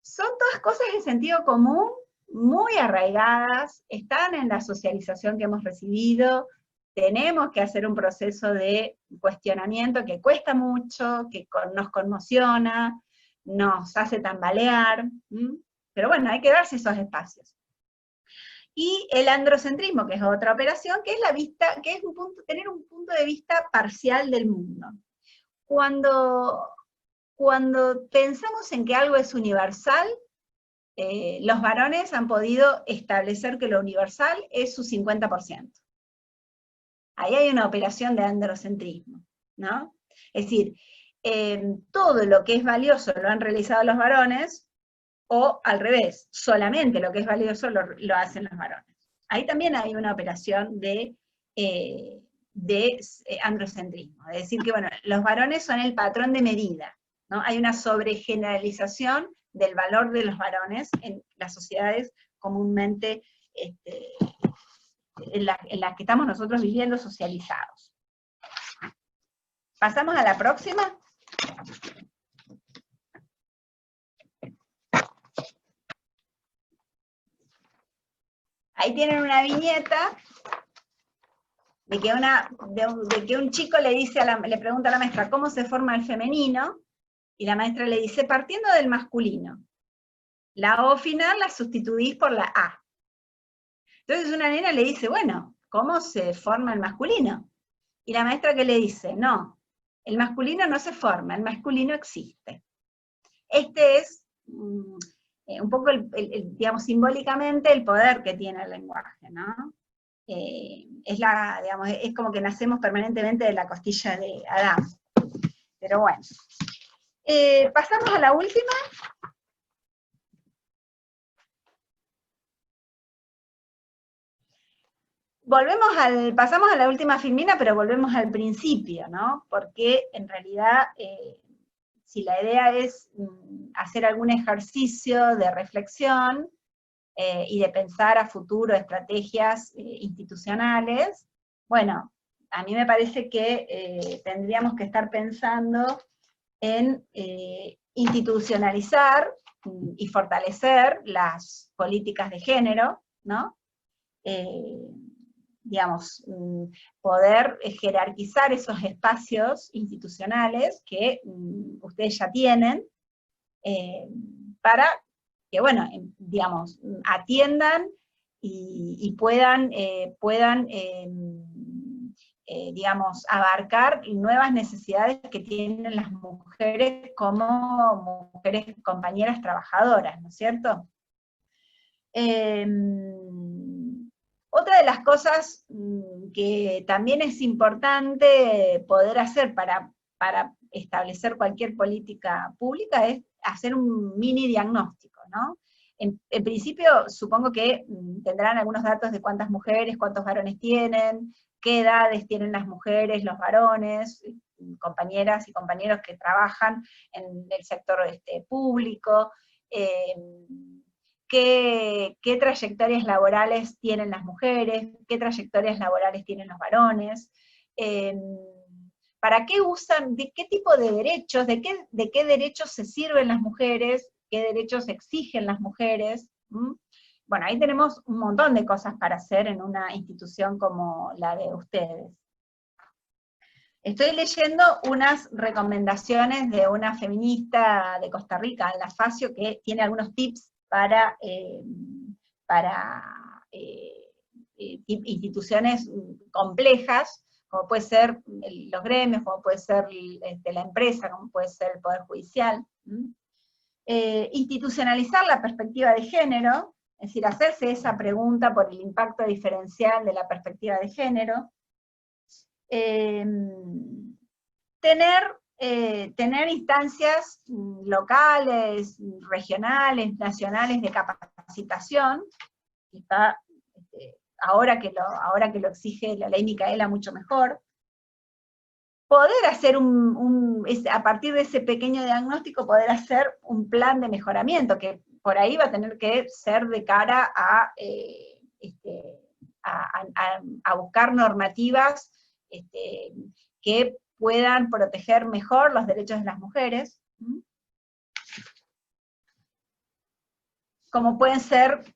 Son todas cosas de sentido común, muy arraigadas, están en la socialización que hemos recibido. Tenemos que hacer un proceso de cuestionamiento que cuesta mucho, que nos conmociona, nos hace tambalear, pero bueno, hay que darse esos espacios. Y el androcentrismo, que es otra operación, que es tener un punto de vista parcial del mundo. Cuando pensamos en que algo es universal, los varones han podido establecer que lo universal es su 50%. Ahí hay una operación de androcentrismo, ¿no? Es decir, todo lo que es valioso lo han realizado los varones, o al revés, solamente lo que es valioso lo hacen los varones. Ahí también hay una operación de de androcentrismo, es decir que, bueno, los varones son el patrón de medida, ¿no? Hay una sobregeneralización del valor de los varones en las sociedades comúnmente en las que estamos nosotros viviendo socializados. ¿Pasamos a la próxima? Ahí tienen una viñeta de que un chico le pregunta a la maestra cómo se forma el femenino, y la maestra le dice, partiendo del masculino, la O final la sustituís por la A. Entonces una nena le dice, bueno, ¿cómo se forma el masculino? Y la maestra que le dice, no, el masculino no se forma, el masculino existe. Este es un poco, digamos, simbólicamente el poder que tiene el lenguaje, ¿no? Es como que nacemos permanentemente de la costilla de Adán. Pero bueno. Pasamos a la última. Pasamos a la última filmina, pero volvemos al principio, ¿no? Porque en realidad, si la idea es hacer algún ejercicio de reflexión y de pensar a futuro estrategias institucionales, bueno, a mí me parece que tendríamos que estar pensando en institucionalizar y fortalecer las políticas de género, ¿no? Digamos, poder jerarquizar esos espacios institucionales que ustedes ya tienen, para que, bueno, digamos, atiendan y puedan digamos, abarcar nuevas necesidades que tienen las mujeres como mujeres compañeras trabajadoras, ¿no es cierto? Otra de las cosas que también es importante poder hacer para establecer cualquier política pública es hacer un mini diagnóstico, ¿no? En principio, supongo que tendrán algunos datos de cuántas mujeres, cuántos varones tienen, qué edades tienen las mujeres, los varones, compañeras y compañeros que trabajan en el sector público, qué trayectorias laborales tienen las mujeres, qué trayectorias laborales tienen los varones, para qué usan, de qué tipo de derechos, de qué derechos se sirven las mujeres, qué derechos exigen las mujeres. Bueno, ahí tenemos un montón de cosas para hacer en una institución como la de ustedes. Estoy leyendo unas recomendaciones de una feminista de Costa Rica, Alda Facio, que tiene algunos tips para instituciones complejas, como puede ser los gremios, como puede ser la empresa, como puede ser el Poder Judicial. Institucionalizar la perspectiva de género, es decir, hacerse esa pregunta por el impacto diferencial de la perspectiva de género. Tener instancias locales, regionales, nacionales de capacitación, que está, ahora que lo exige la ley Micaela mucho mejor. Poder hacer a partir de ese pequeño diagnóstico, poder hacer un plan de mejoramiento, que por ahí va a tener que ser de cara a buscar normativas que puedan proteger mejor los derechos de las mujeres, como pueden ser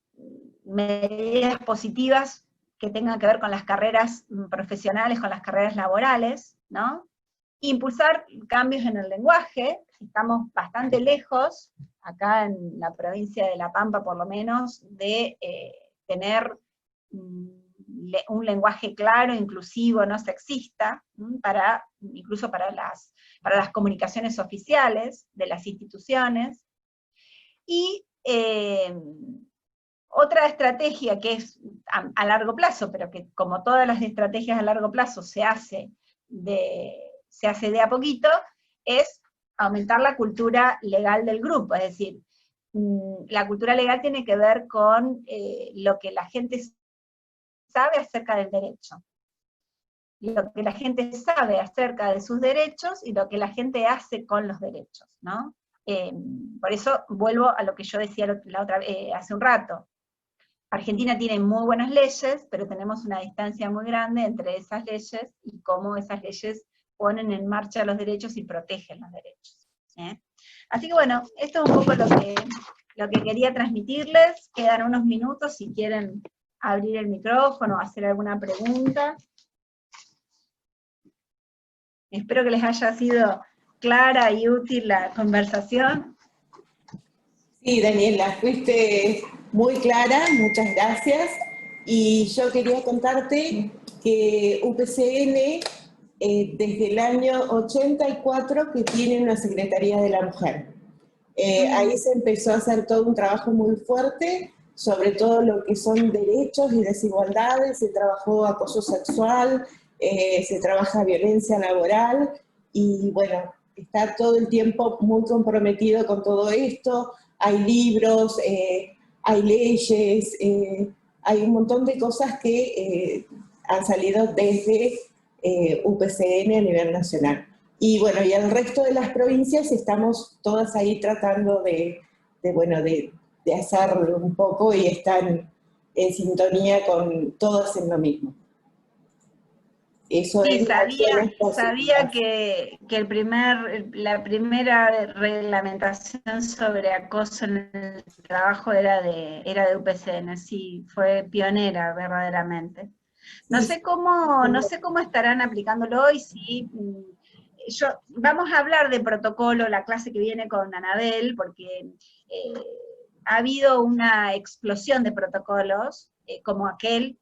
medidas positivas que tengan que ver con las carreras profesionales, con las carreras laborales, ¿no? Impulsar cambios en el lenguaje, estamos bastante lejos, acá en la provincia de La Pampa por lo menos, de tener un lenguaje claro, inclusivo, no sexista, incluso para las comunicaciones oficiales de las instituciones. Y otra estrategia que es a largo plazo, pero que como todas las estrategias a largo plazo se hace de a poquito, es aumentar la cultura legal del grupo, es decir, la cultura legal tiene que ver con lo que la gente sabe acerca del derecho. lo que la gente sabe acerca de sus derechos y lo que la gente hace con los derechos, ¿no? Por eso vuelvo a lo que yo decía hace un rato. Argentina tiene muy buenas leyes, pero tenemos una distancia muy grande entre esas leyes y cómo esas leyes ponen en marcha los derechos y protegen los derechos. Así que bueno, esto es un poco lo que quería transmitirles. Quedan unos minutos si quieren abrir el micrófono o hacer alguna pregunta. Espero que les haya sido clara y útil la conversación. Sí, Daniela, fuiste muy clara, muchas gracias. Y yo quería contarte que UPCN, desde el año 84, que tiene una Secretaría de la Mujer. Ahí se empezó a hacer todo un trabajo muy fuerte sobre todo lo que son derechos y desigualdades, se trabajó acoso sexual, se trabaja violencia laboral, y bueno, está todo el tiempo muy comprometido con todo esto. Hay libros, hay leyes, hay un montón de cosas que han salido desde UPCN a nivel nacional. Y bueno, y el resto de las provincias estamos todas ahí tratando de hacer un poco y estar en sintonía con todas en lo mismo. Eso sí, es sabía que la primera reglamentación sobre acoso en el trabajo era de UPCN, sí, fue pionera verdaderamente. No sé cómo estarán aplicándolo hoy, sí. Vamos a hablar de protocolo la clase que viene con Anabel, porque ha habido una explosión de protocolos, como aquel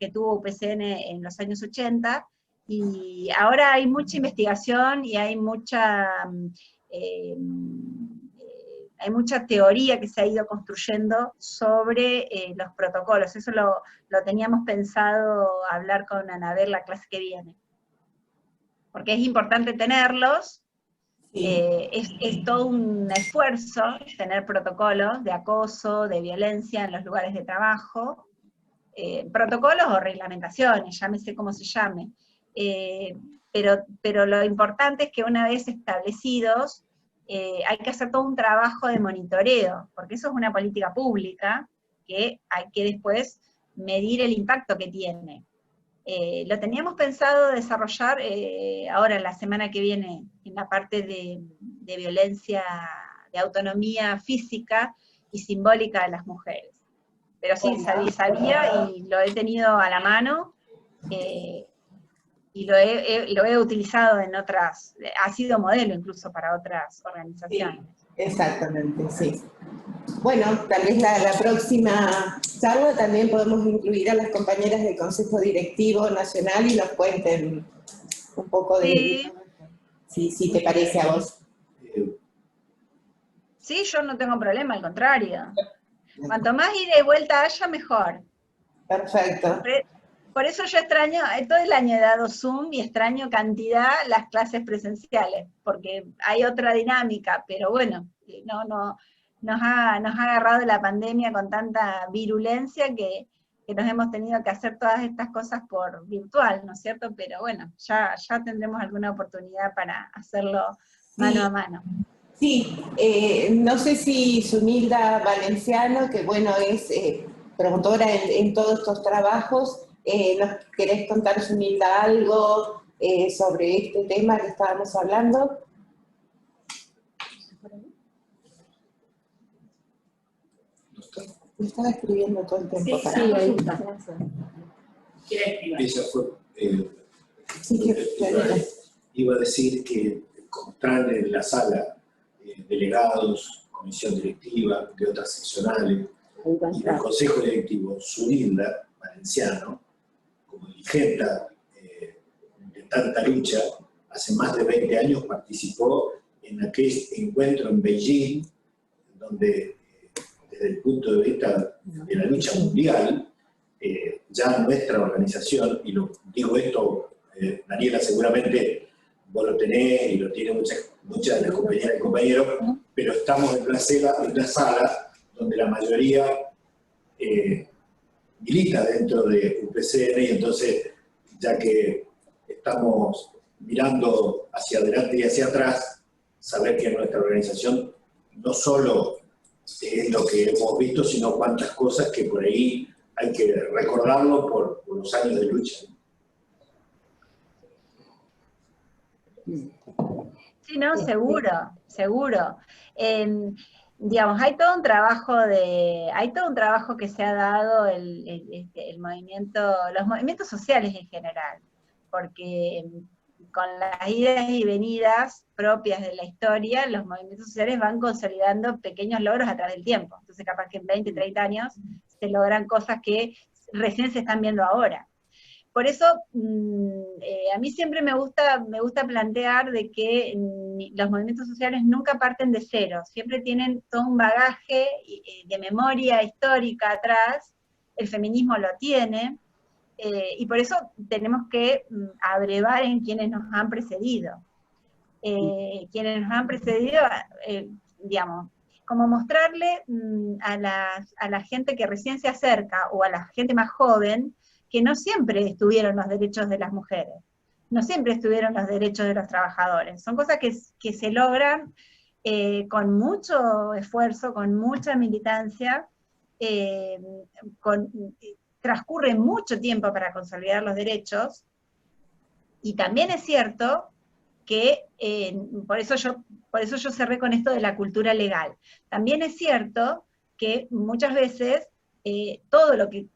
que tuvo UPCN en los años 80, y ahora hay mucha investigación y hay mucha teoría que se ha ido construyendo sobre los protocolos. Eso lo teníamos pensado hablar con Anabel la clase que viene. Porque es importante tenerlos, sí. Es todo un esfuerzo tener protocolos de acoso, de violencia en los lugares de trabajo, protocolos o reglamentaciones, llámese como se llame, pero lo importante es que una vez establecidos, hay que hacer todo un trabajo de monitoreo, porque eso es una política pública que hay que después medir el impacto que tiene. Lo teníamos pensado desarrollar ahora, la semana que viene, en la parte de violencia, de autonomía física y simbólica de las mujeres. Pero sí, sabía y lo he tenido a la mano, y lo he utilizado en otras, ha sido modelo incluso para otras organizaciones. Sí, exactamente, sí. Bueno, tal vez la próxima charla también podemos incluir a las compañeras del Consejo Directivo Nacional y nos cuenten un poco de... Sí, si te parece a vos. Sí, yo no tengo problema, al contrario. Cuanto más ida y vuelta haya, mejor. Perfecto. Por eso yo extraño, todo el año he dado Zoom y extraño cantidad las clases presenciales, porque hay otra dinámica, pero bueno, nos ha agarrado la pandemia con tanta virulencia que nos hemos tenido que hacer todas estas cosas por virtual, ¿no es cierto? Pero bueno, ya tendremos alguna oportunidad para hacerlo mano a mano. Sí, no sé si Zunilda Valenciano, que bueno, es promotora en todos estos trabajos, ¿nos querés contar, Zunilda, algo sobre este tema que estábamos hablando? Me estaba escribiendo todo el tiempo. Sí, ahí está. Ella fue... Sí, iba a decir que como están en la sala delegados, comisión directiva, de otras seccionales, y del consejo directivo, Zunilda Valenciano, como dirigente de tanta lucha, hace más de 20 años participó en aquel encuentro en Beijing, donde desde el punto de vista de la lucha mundial, ya nuestra organización, y lo digo esto, Daniela, seguramente vos lo tenés y lo tienen muchas de las compañeras y compañeros, pero estamos en una sala donde la mayoría milita dentro de UPCN, y entonces, ya que estamos mirando hacia adelante y hacia atrás, saber que nuestra organización no solo es lo que hemos visto, sino cuántas cosas que por ahí hay que recordarlo por los años de lucha. Sí, no, seguro, seguro. Digamos, hay todo un trabajo que se ha dado el movimiento, los movimientos sociales en general, porque con las idas y venidas propias de la historia, los movimientos sociales van consolidando pequeños logros a través del tiempo. Entonces, capaz que en 20, 30 años se logran cosas que recién se están viendo ahora. Por eso, a mí siempre me gusta plantear de que los movimientos sociales nunca parten de cero, siempre tienen todo un bagaje de memoria histórica atrás, el feminismo lo tiene, y por eso tenemos que abrevar en quienes nos han precedido. Quienes nos han precedido, digamos, como mostrarle a la gente que recién se acerca, o a la gente más joven, que no siempre estuvieron los derechos de las mujeres, no siempre estuvieron los derechos de los trabajadores. Son cosas que se logran con mucho esfuerzo, con mucha militancia, transcurre mucho tiempo para consolidar los derechos, y también es cierto que, por eso yo cerré con esto de la cultura legal, también es cierto que muchas veces todo lo que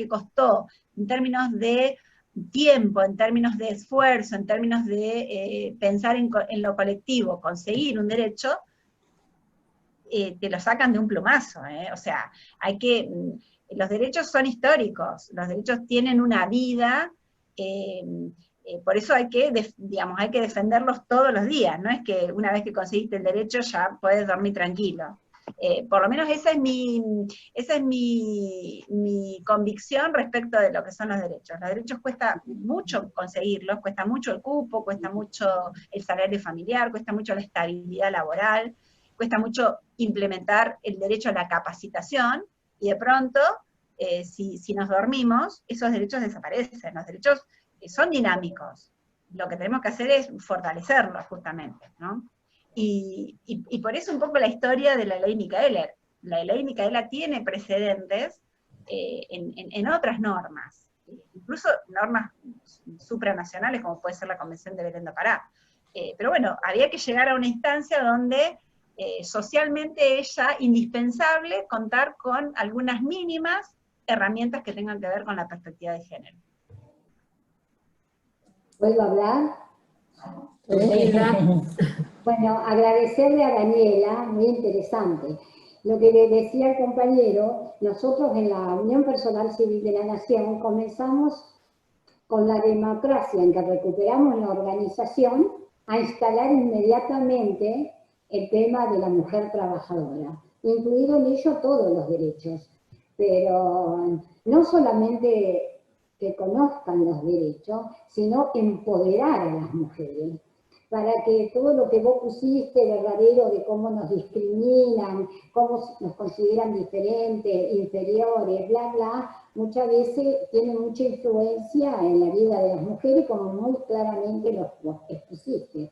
costó en términos de tiempo, en términos de esfuerzo, en términos de pensar en lo colectivo, conseguir un derecho, te lo sacan de un plumazo, o sea, los derechos son históricos, los derechos tienen una vida, por eso hay que defenderlos todos los días, no es que una vez que conseguiste el derecho ya puedes dormir tranquilo. Por lo menos esa es mi convicción respecto de lo que son los derechos. Los derechos cuesta mucho conseguirlos, cuesta mucho el cupo, cuesta mucho el salario familiar, cuesta mucho la estabilidad laboral, cuesta mucho implementar el derecho a la capacitación, y de pronto, si nos dormimos, esos derechos desaparecen. Los derechos son dinámicos. Lo que tenemos que hacer es fortalecerlos justamente, ¿no? Y por eso un poco la historia de la ley Micaela. La ley Micaela tiene precedentes en otras normas, incluso normas supranacionales, como puede ser la Convención de Belén do Pará. Pero bueno, había que llegar a una instancia donde socialmente es ya indispensable contar con algunas mínimas herramientas que tengan que ver con la perspectiva de género. ¿Puedo hablar? Bueno, agradecerle a Daniela, muy interesante. Lo que le decía el compañero, nosotros en la Unión Personal Civil de la Nación comenzamos con la democracia, en que recuperamos la organización, a instalar inmediatamente el tema de la mujer trabajadora, incluido en ello todos los derechos, pero no solamente que conozcan los derechos, sino empoderar a las mujeres, para que todo lo que vos pusiste verdadero de cómo nos discriminan, cómo nos consideran diferentes, inferiores, bla, bla, muchas veces tiene mucha influencia en la vida de las mujeres, como muy claramente los expusiste.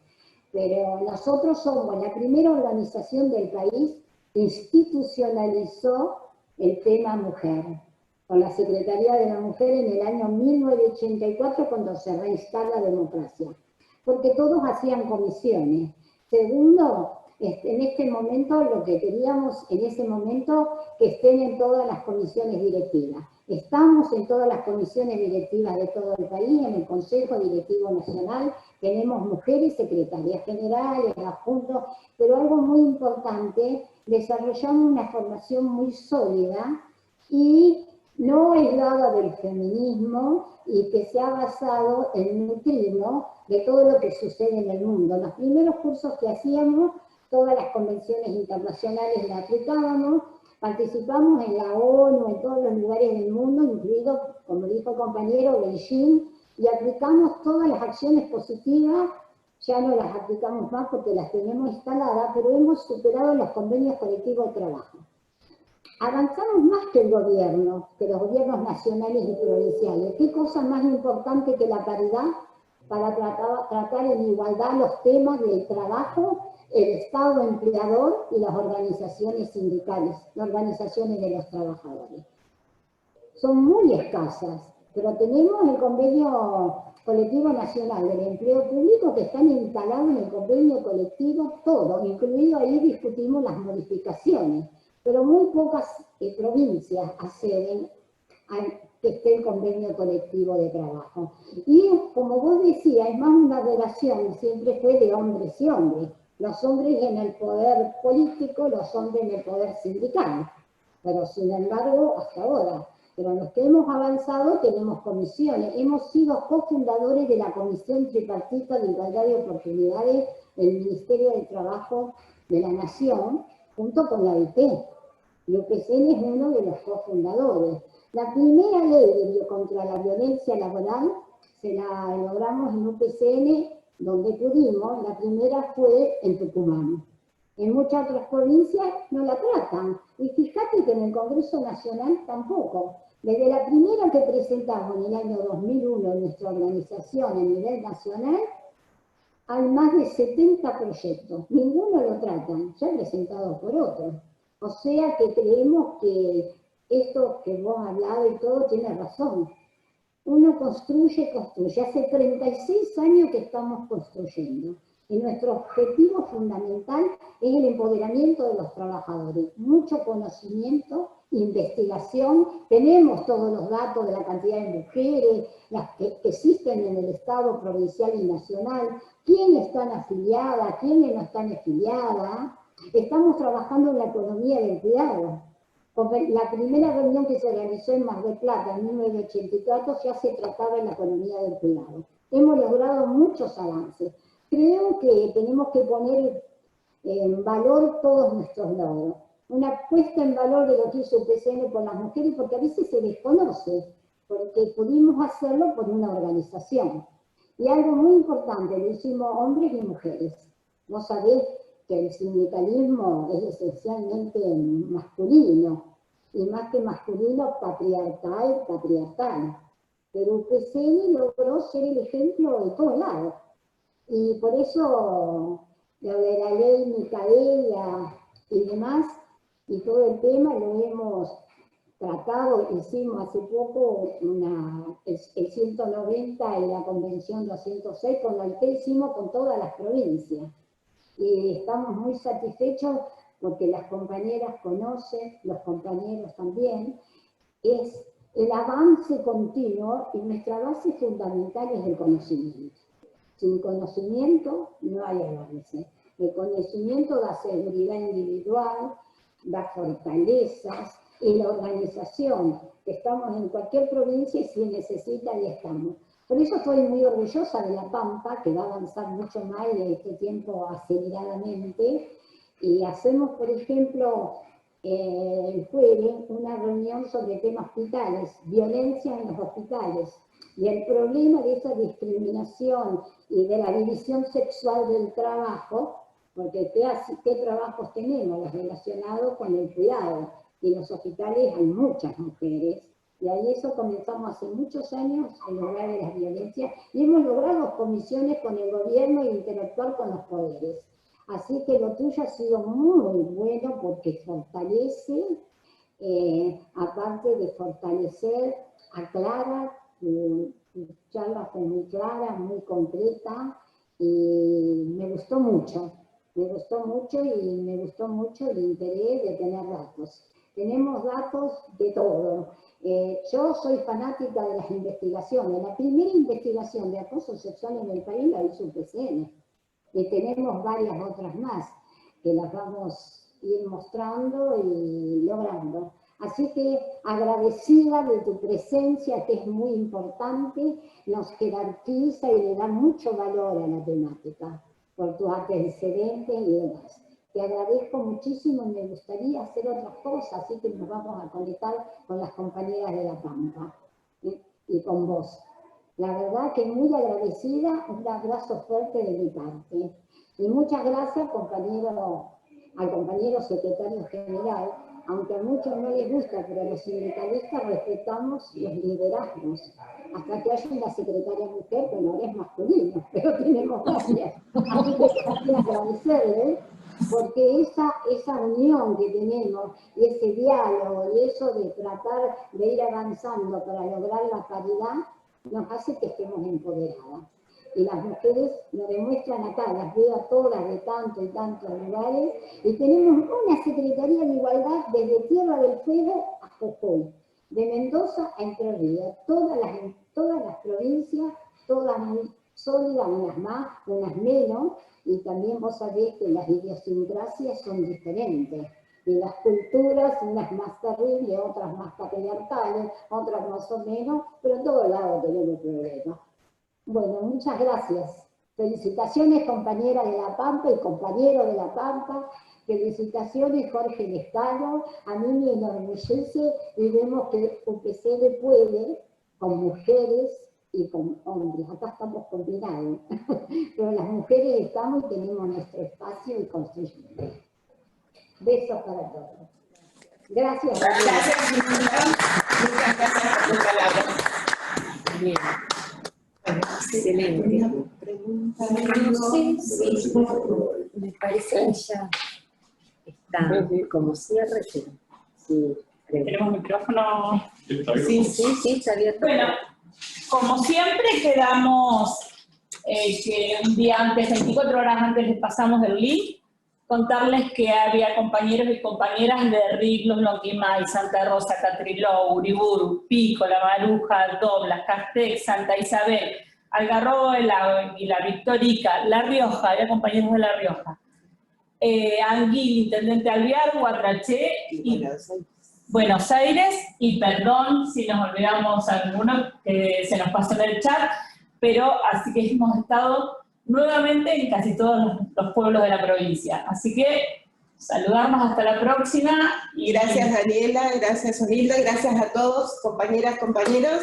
Pero nosotros somos la primera organización del país que institucionalizó el tema mujer, con la Secretaría de la Mujer en el año 1984, cuando se reinstala la democracia, porque todos hacían comisiones. Segundo, en este momento lo que queríamos, que estén en todas las comisiones directivas. Estamos en todas las comisiones directivas de todo el país, en el Consejo Directivo Nacional, tenemos mujeres, secretarias generales, adjuntos, pero algo muy importante, desarrollamos una formación muy sólida y no aislada del feminismo, y que se ha basado en nutrirnos de todo lo que sucede en el mundo. Los primeros cursos que hacíamos, todas las convenciones internacionales las aplicábamos, participamos en la ONU, en todos los lugares del mundo, incluido, como dijo el compañero, Beijing, y aplicamos todas las acciones positivas. Ya no las aplicamos más porque las tenemos instaladas, pero hemos superado los convenios colectivos de trabajo. avanzamos más que el gobierno, que los gobiernos nacionales y provinciales. ¿Qué cosa más importante que la paridad para tratar en igualdad los temas del trabajo, el Estado empleador y las organizaciones sindicales, las organizaciones de los trabajadores? Son muy escasas, pero tenemos el convenio colectivo nacional del empleo público que están instalados en el convenio colectivo todo, incluido ahí discutimos las modificaciones, pero muy pocas provincias acceden a que esté el convenio colectivo de trabajo. Y como vos decías, es más una relación, siempre fue de hombres y hombres, los hombres en el poder político, los hombres en el poder sindical, pero sin embargo, hasta ahora. Pero en los que hemos avanzado tenemos comisiones. Hemos sido cofundadores de la Comisión Tripartita de Igualdad de Oportunidades del Ministerio del Trabajo de la Nación, junto con la OIT. Y UPCN es uno de los cofundadores. La primera ley contra la violencia laboral se la logramos en UPCN, donde pudimos. La primera fue en Tucumán. En muchas otras provincias no la tratan. Y fíjate que en el Congreso Nacional tampoco. Desde la primera que presentamos en el año 2001 en nuestra organización a nivel nacional, hay más de 70 proyectos. Ninguno lo tratan, ya presentados por otros. O sea que creemos que esto que vos has hablado y todo tiene razón. Uno construye. Hace 36 años que estamos construyendo. Y nuestro objetivo fundamental es el empoderamiento de los trabajadores. Mucho conocimiento, investigación. Tenemos todos los datos de la cantidad de mujeres, las que existen en el Estado provincial y nacional, quiénes están afiliadas, quiénes no están afiliadas. Estamos trabajando en la economía del cuidado. La primera reunión que se realizó en Mar del Plata en 1984 ya se trataba en la economía del cuidado. Hemos logrado muchos avances. Creo que tenemos que poner en valor todos nuestros logros. Una puesta en valor de lo que hizo UPCN por las mujeres, porque a veces se desconoce, porque pudimos hacerlo por una organización. Y algo muy importante, lo hicimos hombres y mujeres. Vos sabés que el sindicalismo es esencialmente masculino, y más que masculino, patriarcal. Pero UPCN logró ser el ejemplo de todos lados. Y por eso lo de la ley Micaela y demás, y todo el tema lo hemos tratado. Hicimos hace poco el 190 y la Convención 206, con la que hicimos con todas las provincias. Y estamos muy satisfechos porque las compañeras conocen, los compañeros también, es el avance continuo, y nuestra base fundamental es el conocimiento. Sin conocimiento no hay avance. El conocimiento da seguridad individual, da fortalezas, y la organización, que estamos en cualquier provincia y si necesita, ahí estamos. Por eso estoy muy orgullosa de La Pampa, que va a avanzar mucho más en este tiempo aceleradamente, y hacemos, por ejemplo, el jueves una reunión sobre temas hospitales, violencia en los hospitales, y el problema de esa discriminación y de la división sexual del trabajo, porque ¿qué trabajos tenemos? Los relacionados con el cuidado, y en los hospitales hay muchas mujeres, y ahí eso comenzamos hace muchos años a lograr de las violencias, y hemos logrado comisiones con el gobierno e interactuar con los poderes. Así que lo tuyo ha sido muy bueno porque fortalece, aparte de fortalecer, aclara. Tu charla fue muy clara, muy concreta, y me gustó mucho y me gustó mucho el interés de tener datos. Tenemos datos de todo. Yo soy fanática de las investigaciones. La primera investigación de acoso sexual en el país la hizo UPCN, y tenemos varias otras más que las vamos a ir mostrando y logrando. Así que agradecida de tu presencia, que es muy importante, nos jerarquiza y le da mucho valor a la temática, por tus antecedentes y demás. Te agradezco muchísimo y me gustaría hacer otras cosas, así que nos vamos a conectar con las compañeras de La Pampa y con vos. La verdad que muy agradecida, un abrazo fuerte de mi parte. Y muchas gracias, al compañero secretario general, aunque a muchos no les gusta, pero los sindicalistas respetamos los liderazgos. Hasta que haya una secretaria mujer, bueno, ahora es masculino, pero tenemos varias. Así que quería agradecerle, porque esa unión que tenemos, y ese diálogo, y eso de tratar de ir avanzando para lograr la paridad, nos hace que estemos empoderadas. Y las mujeres lo demuestran acá, las veo a todas de tanto y tantos lugares, y tenemos una Secretaría de Igualdad desde Tierra del Fuego a Jujuy, de Mendoza a Entre Ríos, todas las provincias, todas muy sólidas, unas más, unas menos, y también vos sabés que las idiosincrasias son diferentes, y las culturas, unas más terribles, otras más patriarcales, otras más o menos, pero en todos lados tenemos problemas. Bueno, muchas gracias. Felicitaciones, compañera de La Pampa y compañero de La Pampa. Felicitaciones, Jorge Lescano. A mí me enorgullece y vemos que UPCN puede, con mujeres y con hombres. Acá estamos combinados. Pero las mujeres estamos y tenemos nuestro espacio y construimos. Besos para todos. Gracias. Gracias, muchas gracias por tu palabra. Bien. Excelente. No sé si me parece que ya está como cierre. Sí, creo. Tenemos micrófono. Sí, está abierto. Bueno, como siempre quedamos que un día antes, 24 horas antes, les pasamos el link. Contarles que había compañeros y compañeras de Riglos, Lonquimay, Santa Rosa, Catriló, Uriburu, Pico, La Maruja, Doblas, Castec, Santa Isabel, Algarrobo y la Victorica, La Rioja, había compañeros de La Rioja, Anguil, Intendente Alvear, Guatraché y Buenos Aires, y perdón si nos olvidamos alguno que se nos pasó en el chat, pero así que hemos estado nuevamente en casi todos los pueblos de la provincia. Así que saludarnos hasta la próxima. Y gracias Daniela, gracias Onilda, gracias a todos, compañeras, compañeros,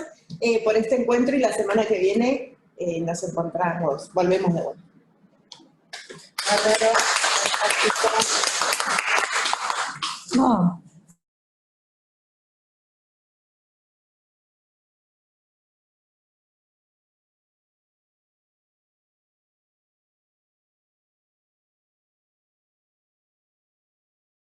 por este encuentro, y la semana que viene nos encontramos, volvemos de vuelta. No.